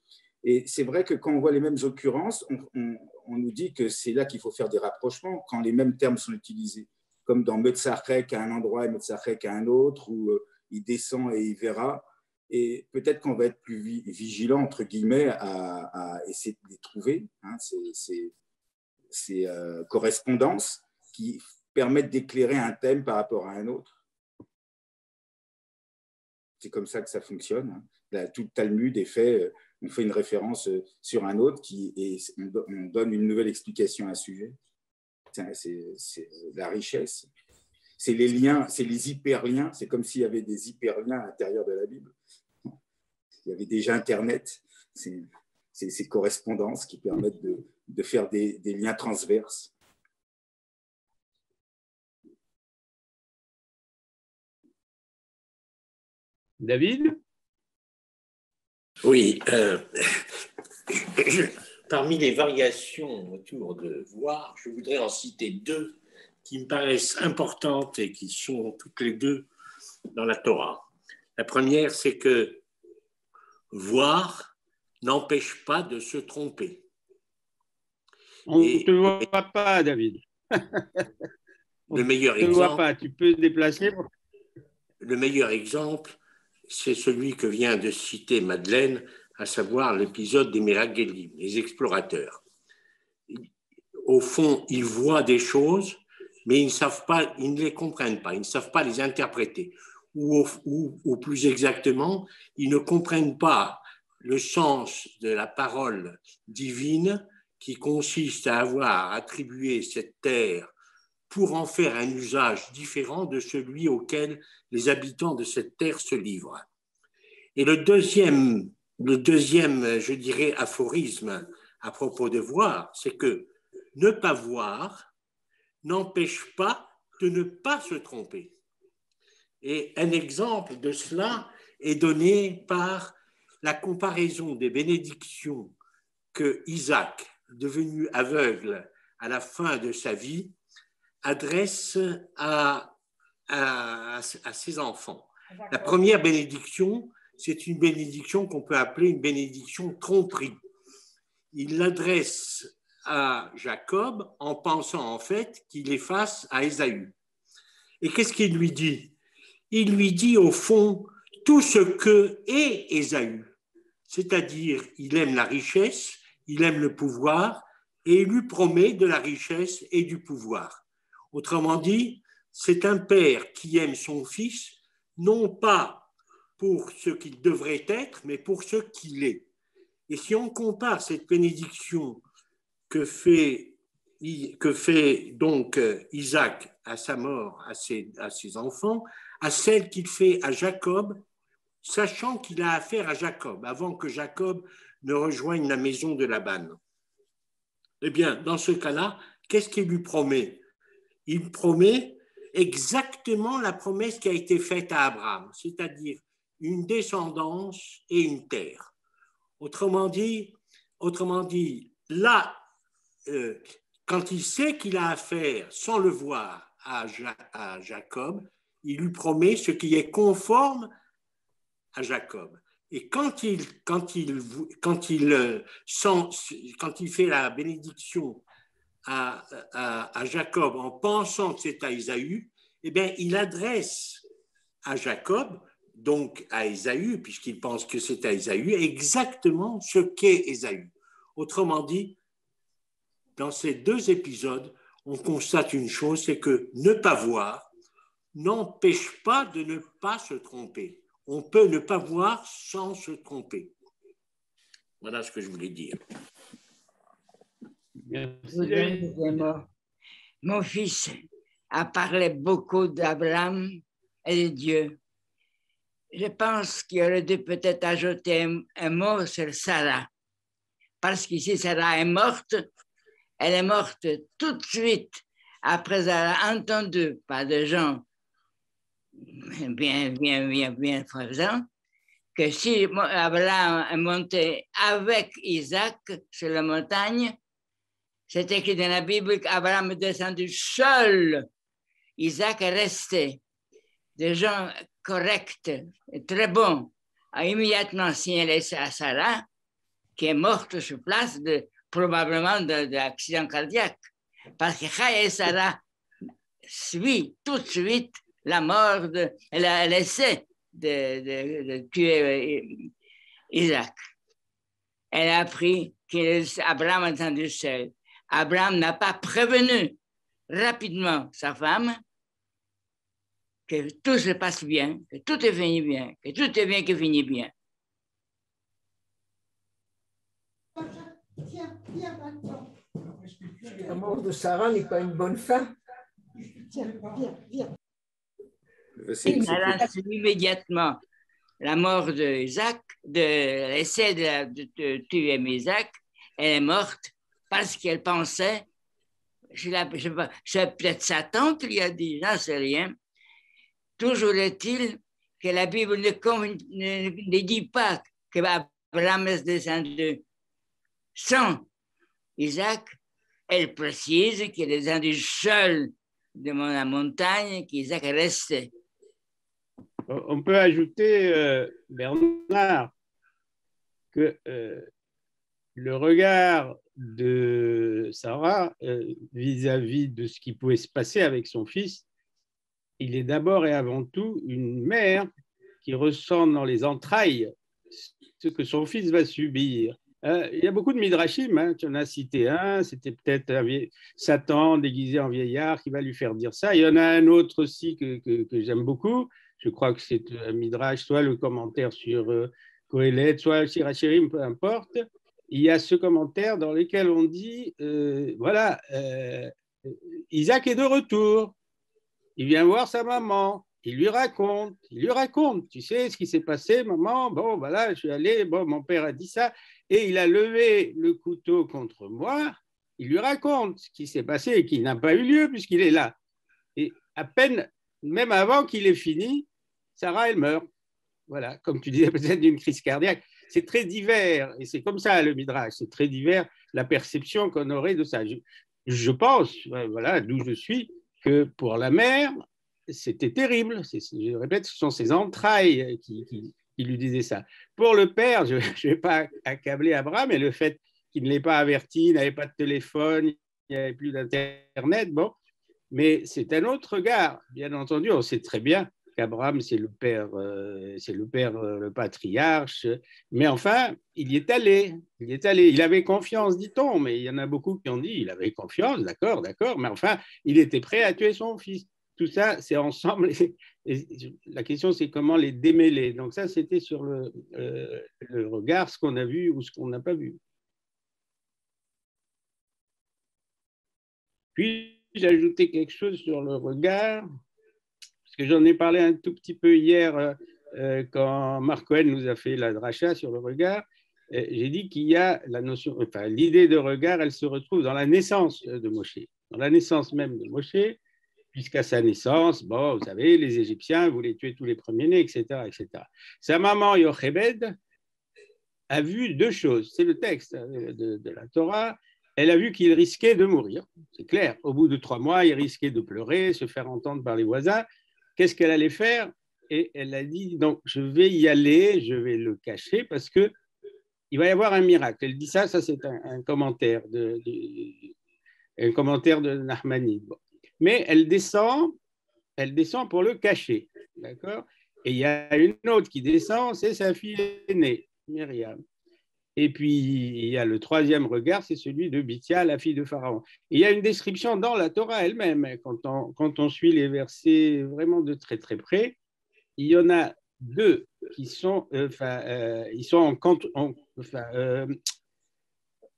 Et c'est vrai que quand on voit les mêmes occurrences, on nous dit que c'est là qu'il faut faire des rapprochements quand les mêmes termes sont utilisés, comme dans Metzarek à un endroit et Metzarek à un autre, où il descend et il verra. Et peut-être qu'on va être plus vigilant, entre guillemets, à essayer de les trouver, hein, ces correspondances qui permettent d'éclairer un thème par rapport à un autre. C'est comme ça que ça fonctionne. Hein. Tout le Talmud est fait, on fait une référence sur un autre et on donne une nouvelle explication à un sujet. C'est la richesse. C'est les liens, c'est les hyperliens. C'est comme s'il y avait des hyperliens à l'intérieur de la Bible. Il y avait déjà Internet. C'est ces correspondances qui permettent de faire des liens transverses. David? Oui. Parmi les variations autour de voir, je voudrais en citer deux qui me paraissent importantes et qui sont toutes les deux dans la Torah. La première, c'est que voir n'empêche pas de se tromper. On ne te voit pas, David. Le meilleur exemple. Vois pas. Tu peux te déplacer. Le meilleur exemple, c'est celui que vient de citer Madeleine, à savoir l'épisode des Meragelim, les explorateurs. Au fond, ils voient des choses, mais ils ne les comprennent pas, ils ne savent pas les interpréter. Ou plus exactement, ils ne comprennent pas le sens de la parole divine qui consiste à avoir attribué cette terre pour en faire un usage différent de celui auquel les habitants de cette terre se livrent. Et le deuxième, je dirais, aphorisme à propos de voir, c'est que ne pas voir n'empêche pas de ne pas se tromper. Et un exemple de cela est donné par la comparaison des bénédictions que Isaac, devenu aveugle à la fin de sa vie, adresse à ses enfants. La première bénédiction, c'est une bénédiction qu'on peut appeler une bénédiction tromperie. Il l'adresse à Jacob en pensant en fait qu'il est face à Ésaü. Et qu'est-ce qu'il lui dit? Il lui dit au fond tout ce que est Ésaü, c'est-à-dire il aime la richesse, il aime le pouvoir et il lui promet de la richesse et du pouvoir. Autrement dit, c'est un père qui aime son fils, non pas pour ce qu'il devrait être, mais pour ce qu'il est. Et si on compare cette bénédiction que fait donc Isaac à sa mort, à ses enfants, à celle qu'il fait à Jacob, sachant qu'il a affaire à Jacob, avant que Jacob ne rejoigne la maison de Laban. Eh bien, dans ce cas-là, qu'est-ce qu'il lui promet? Il promet exactement la promesse qui a été faite à Abraham, c'est-à-dire une descendance et une terre. Autrement dit, là, quand il sait qu'il a affaire, sans le voir, à Jacob, il lui promet ce qui est conforme à Jacob. Et quand il fait la bénédiction à Jacob en pensant que c'est à Ésaü, eh bien, il adresse à Jacob, donc à Ésaü, puisqu'il pense que c'est à Ésaü, exactement ce qu'est Ésaü. Autrement dit, dans ces deux épisodes, on constate une chose, c'est que ne pas voir n'empêche pas de ne pas se tromper. On peut ne pas voir sans se tromper. Voilà ce que je voulais dire. Mon fils a parlé beaucoup d'Abraham et de Dieu. Je pense qu'il aurait dû peut-être ajouter un mot sur Sarah. Parce qu'ici, Sarah est morte. Elle est morte tout de suite après avoir entendu par des gens bien présents que si Abraham est monté avec Isaac sur la montagne, c'est écrit dans la Bible qu'Abraham est descendu seul. Isaac est resté. Des gens corrects et très bons a immédiatement signalé à Sarah, qui est morte sur place probablement d'accident cardiaque. Parce que Chaya et Sarah suit tout de suite la mort, elle a laissé de tuer Isaac. Elle a appris qu'Abraham est entendu seul. Abraham n'a pas prévenu rapidement sa femme que tout se passe bien, que tout est fini bien, que tout est bien qui finit bien. La mort de Sarah n'est pas une bonne fin. Il a suivi immédiatement la mort d'Isaac, l'essai de tuer Isaac. Elle est morte parce qu'elle pensait, c'est peut-être Satan qui lui a dit, j'en sais rien. Toujours est-il que la Bible ne dit pas que Abraham est descendu sans Isaac. Elle précise qu'il est descendu seul de la montagne, qu'Isaac est resté. On peut ajouter, Bernard, que le regard de Sarah vis-à-vis de ce qui pouvait se passer avec son fils, il est d'abord et avant tout une mère qui ressent dans les entrailles ce que son fils va subir. Il y a beaucoup de midrashim, hein, tu en as cité un, c'était peut-être Satan déguisé en vieillard qui va lui faire dire ça. Il y en a un autre aussi que j'aime beaucoup, je crois que c'est un midrash, soit le commentaire sur Kohelet, soit Shirachirim, peu importe. Il y a ce commentaire dans lequel on dit, voilà, Isaac est de retour, il vient voir sa maman, il lui raconte, tu sais ce qui s'est passé, maman, bon, voilà, je suis allé, bon, mon père a dit ça, et il a levé le couteau contre moi, il lui raconte ce qui s'est passé et qui n'a pas eu lieu puisqu'il est là. Et à peine, même avant qu'il ait fini, Sarah, elle meurt. Voilà, comme tu disais, peut-être d'une crise cardiaque. C'est très divers, et c'est comme ça le Midrash, c'est très divers la perception qu'on aurait de ça. Je pense, voilà, d'où je suis, que pour la mère, c'était terrible. Je répète, ce sont ses entrailles qui lui disaient ça. Pour le père, je ne vais pas accabler Abraham, mais le fait qu'il ne l'ait pas averti, il n'avait pas de téléphone, il n'y avait plus d'Internet, bon, mais c'est un autre regard. Bien entendu, on sait très bien qu'Abraham, c'est le père, le patriarche, mais enfin, il y est allé. Il avait confiance, dit-on, mais il y en a beaucoup qui ont dit il avait confiance, d'accord, mais enfin, il était prêt à tuer son fils. Tout ça, c'est ensemble. Et la question, c'est comment les démêler. Donc ça, c'était sur le regard, ce qu'on a vu ou ce qu'on n'a pas vu. Puis, j'ai ajouté quelque chose sur le regard, parce que j'en ai parlé un tout petit peu hier quand Marc Cohen nous a fait la dracha sur le regard. J'ai dit qu'il y a la notion, enfin, l'idée de regard, elle se retrouve dans la naissance de Moshe, dans la naissance même de Moshe, puisqu'à sa naissance, bon, vous savez, les Égyptiens voulaient tuer tous les premiers-nés, etc., etc. Sa maman, Yochebed, a vu deux choses. C'est le texte de la Torah. Elle a vu qu'il risquait de mourir, c'est clair. Au bout de 3 mois, il risquait de pleurer, se faire entendre par les voisins. Qu'est-ce qu'elle allait faire? Et elle a dit, donc, je vais y aller, je vais le cacher parce qu'il va y avoir un miracle. Elle dit ça c'est un commentaire de Nahmani. Bon. Mais elle descend pour le cacher, d'accord? Et il y a une autre qui descend, c'est sa fille aînée, Myriam. Et puis, il y a le troisième regard, c'est celui de Bithia, la fille de Pharaon. Et il y a une description dans la Torah elle-même, quand on suit les versets vraiment de très très près, il y en a 2 qui sont,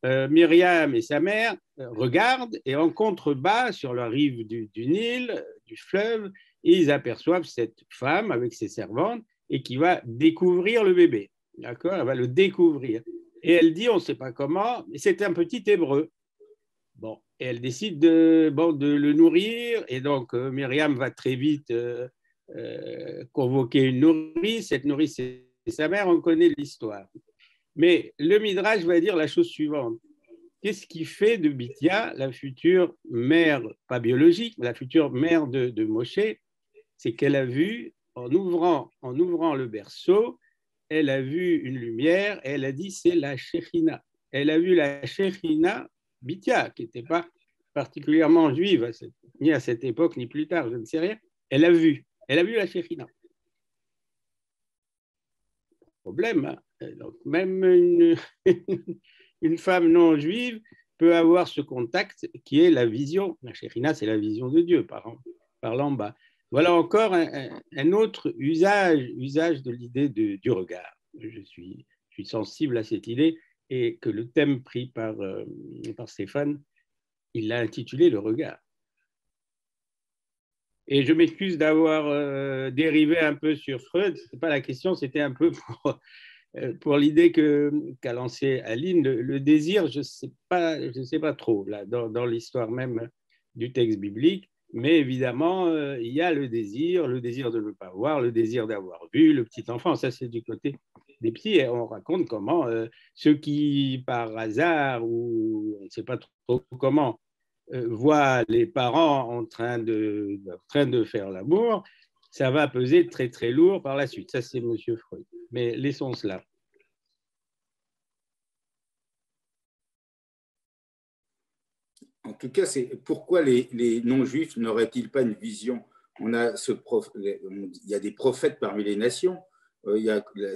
Myriam et sa mère regardent et en contrebas sur la rive du Nil, du fleuve, et ils aperçoivent cette femme avec ses servantes et qui va découvrir le bébé. D'accord? Elle va le découvrir. Et elle dit, on ne sait pas comment, mais c'est un petit hébreu. Bon, et elle décide de le nourrir, et donc Myriam va très vite convoquer une nourrice. Cette nourrice, c'est sa mère, on connaît l'histoire. Mais le Midrash va dire la chose suivante. Qu'est-ce qui fait de Bithia la future mère, pas biologique, mais la future mère de Moshe? C'est qu'elle a vu, en ouvrant le berceau, elle a vu une lumière et elle a dit c'est la Shekhinah. Elle a vu la Shekhinah, Bithia, qui n'était pas particulièrement juive, ni à cette époque, ni plus tard, je ne sais rien. Elle a vu la Shekhinah. Problème, hein? Donc, même une femme non juive peut avoir ce contact qui est la vision. La Shekhinah, c'est la vision de Dieu par l'en bas. Voilà encore un autre usage de l'idée du regard. Je suis sensible à cette idée et que le thème pris par Stéphane, il l'a intitulé le regard. Et je m'excuse d'avoir dérivé un peu sur Freud, ce n'est pas la question, c'était un peu pour l'idée qu'a lancée Aline, le désir, je ne sais pas trop, là, dans l'histoire même du texte biblique. Mais évidemment, il y a le désir de ne pas voir, le désir d'avoir vu, le petit enfant, ça c'est du côté des petits. Et on raconte comment ceux qui, par hasard, ou on ne sait pas trop comment, voient les parents en train de faire l'amour, ça va peser très très lourd par la suite. Ça, c'est M. Freud. Mais laissons cela. En tout cas, c'est pourquoi les non-juifs n'auraient-ils pas une vision? Il y a des prophètes parmi les nations.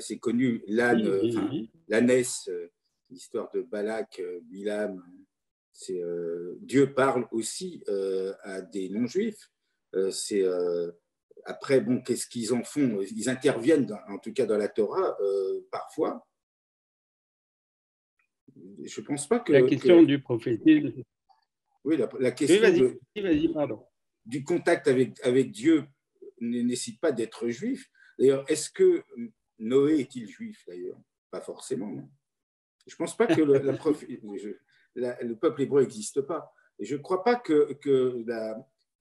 C'est connu, l'ânesse, l'histoire de Balak, Bilam. Dieu parle aussi à des non-juifs. Après, bon, qu'est-ce qu'ils en font? Ils interviennent, en tout cas dans la Torah, parfois. Je ne pense pas que... La question du prophétisme. Oui, la question pardon. Du contact avec Dieu ne nécessite pas d'être juif. D'ailleurs, est-ce que Noé est-il juif, d'ailleurs? Pas forcément, non. Je ne pense pas que le peuple hébreu n'existe pas. Et je ne crois pas que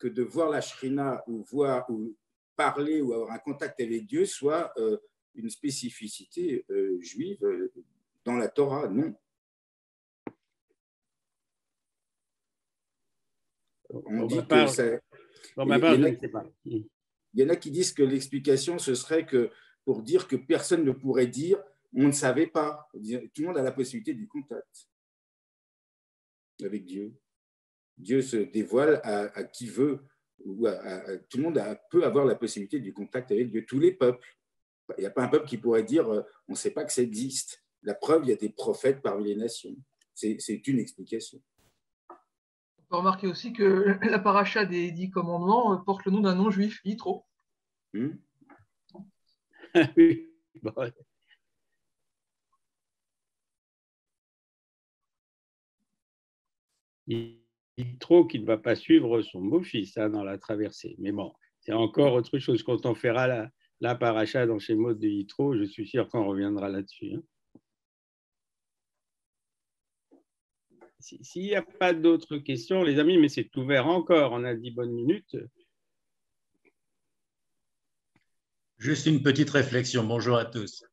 de voir la Shrina ou parler ou avoir un contact avec Dieu soit une spécificité juive dans la Torah, non. On dit que ça... Il y en a qui disent que l'explication, ce serait que pour dire que personne ne pourrait dire on ne savait pas. Tout le monde a la possibilité du contact avec Dieu. Dieu se dévoile à qui veut. Tout le monde peut avoir la possibilité du contact avec Dieu. Tous les peuples. Il n'y a pas un peuple qui pourrait dire on ne sait pas que ça existe. La preuve, il y a des prophètes parmi les nations. C'est une explication. On peut remarquer aussi que la paracha des 10 commandements porte le nom d'un non-juif, Yitro. Oui. Bon. Yitro qui ne va pas suivre son beau-fils dans la traversée. Mais bon, c'est encore autre chose. Quand on fera la paracha dans Shemot de Yitro, je suis sûr qu'on reviendra là-dessus. S'il n'y a pas d'autres questions, les amis, mais c'est ouvert encore, on a 10 bonnes minutes. Juste une petite réflexion, bonjour à tous.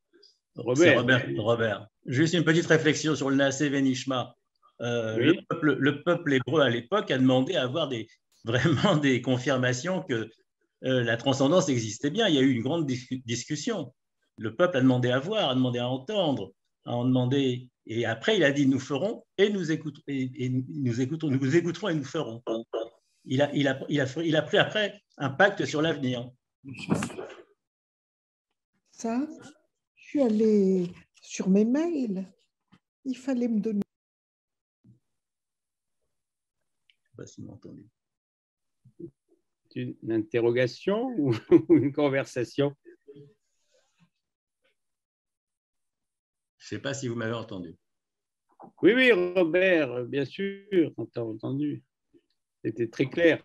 Robert. Robert. Juste une petite réflexion sur le Naaseh Venishma. Oui. Le peuple hébreu à l'époque a demandé à avoir vraiment des confirmations que la transcendance existait bien. Il y a eu une grande discussion. Le peuple a demandé à voir, a demandé à entendre, a demandé... Et après, il a dit, nous ferons et nous écoutons et nous écouterons et nous ferons. Il a pris après un pacte sur l'avenir. Ça, je suis allée sur mes mails. Il fallait me donner. Je ne sais pas si vous m'entendez. Une interrogation ou une conversation? Je ne sais pas si vous m'avez entendu. Oui, oui, Robert, bien sûr, on t'a entendu. C'était très clair.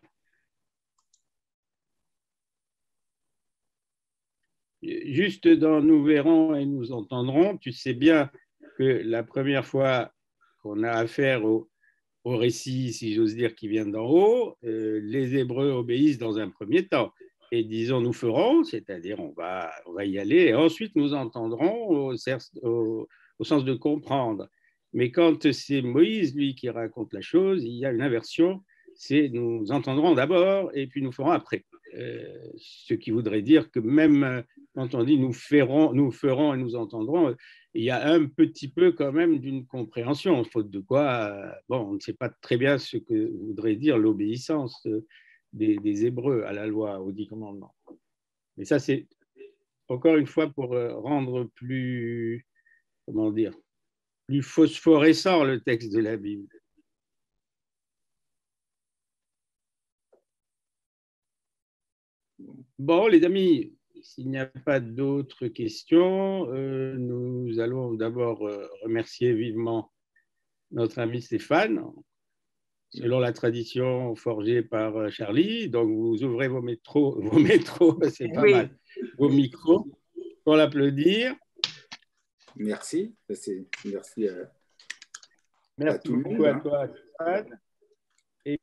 Juste dans Nous verrons et nous entendrons, tu sais bien que la première fois qu'on a affaire au récit, si j'ose dire, qui vient d'en haut, les Hébreux obéissent dans un premier temps. Et disons, nous ferons, c'est-à-dire on va y aller, et ensuite nous entendrons au sens de comprendre. Mais quand c'est Moïse, lui, qui raconte la chose, il y a une inversion, c'est nous entendrons d'abord et puis nous ferons après. Ce qui voudrait dire que même quand on dit nous ferons et nous entendrons, il y a un petit peu quand même d'une compréhension, faute de quoi, on ne sait pas très bien ce que voudrait dire l'obéissance des Hébreux à la loi, aux 10 commandements. Mais ça, c'est encore une fois pour rendre plus, comment dire, plus phosphorescent le texte de la Bible. Bon, les amis, s'il n'y a pas d'autres questions, nous allons d'abord remercier vivement notre ami Stéphane, selon la tradition forgée par Charlie. Donc, vous ouvrez vos métros, c'est pas mal, vos micros, pour l'applaudir. Merci. Merci à tout le monde. Merci beaucoup à toi, Stéphane. Et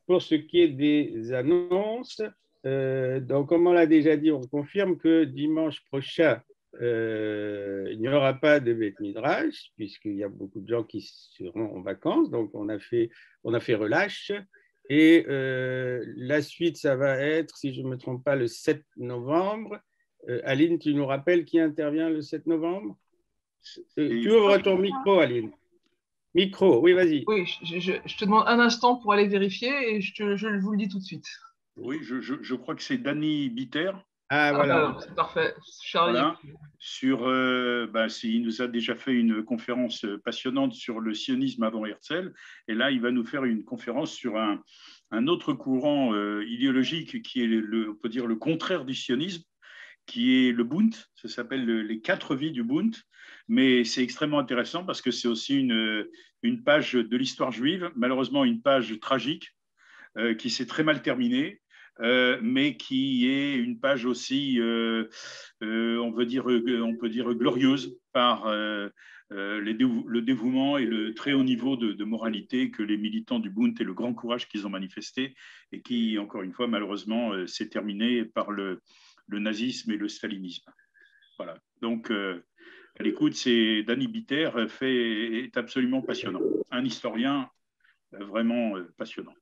pour ce qui est des annonces, donc, comme on l'a déjà dit, on confirme que dimanche prochain, il n'y aura pas de Beth Midrash, puisqu'il y a beaucoup de gens qui seront en vacances. Donc, on a fait relâche. Et la suite, ça va être, si je ne me trompe pas, le 7 novembre. Aline, tu nous rappelles qui intervient le 7 novembre? Tu ouvres ton micro, Aline. Micro, oui, vas-y. Oui, je te demande un instant pour aller vérifier et je vous le dis tout de suite. Oui, je crois que c'est Danny Bitter. Ah, voilà. C'est parfait. Charlie. Voilà. Il nous a déjà fait une conférence passionnante sur le sionisme avant Herzl. Et là, il va nous faire une conférence sur un autre courant idéologique qui est, on peut dire, le contraire du sionisme, qui est le Bund. Ça s'appelle les 4 vies du Bund. Mais c'est extrêmement intéressant parce que c'est aussi une page de l'histoire juive, malheureusement une page tragique qui s'est très mal terminée. Mais qui est une page aussi, on peut dire glorieuse par le dévouement et le très haut niveau de moralité que les militants du Bund et le grand courage qu'ils ont manifesté et qui, encore une fois, malheureusement, s'est terminé par le nazisme et le stalinisme. Voilà. Donc, à l'écoute, c'est Danny Bitter est absolument passionnant. Un historien vraiment passionnant.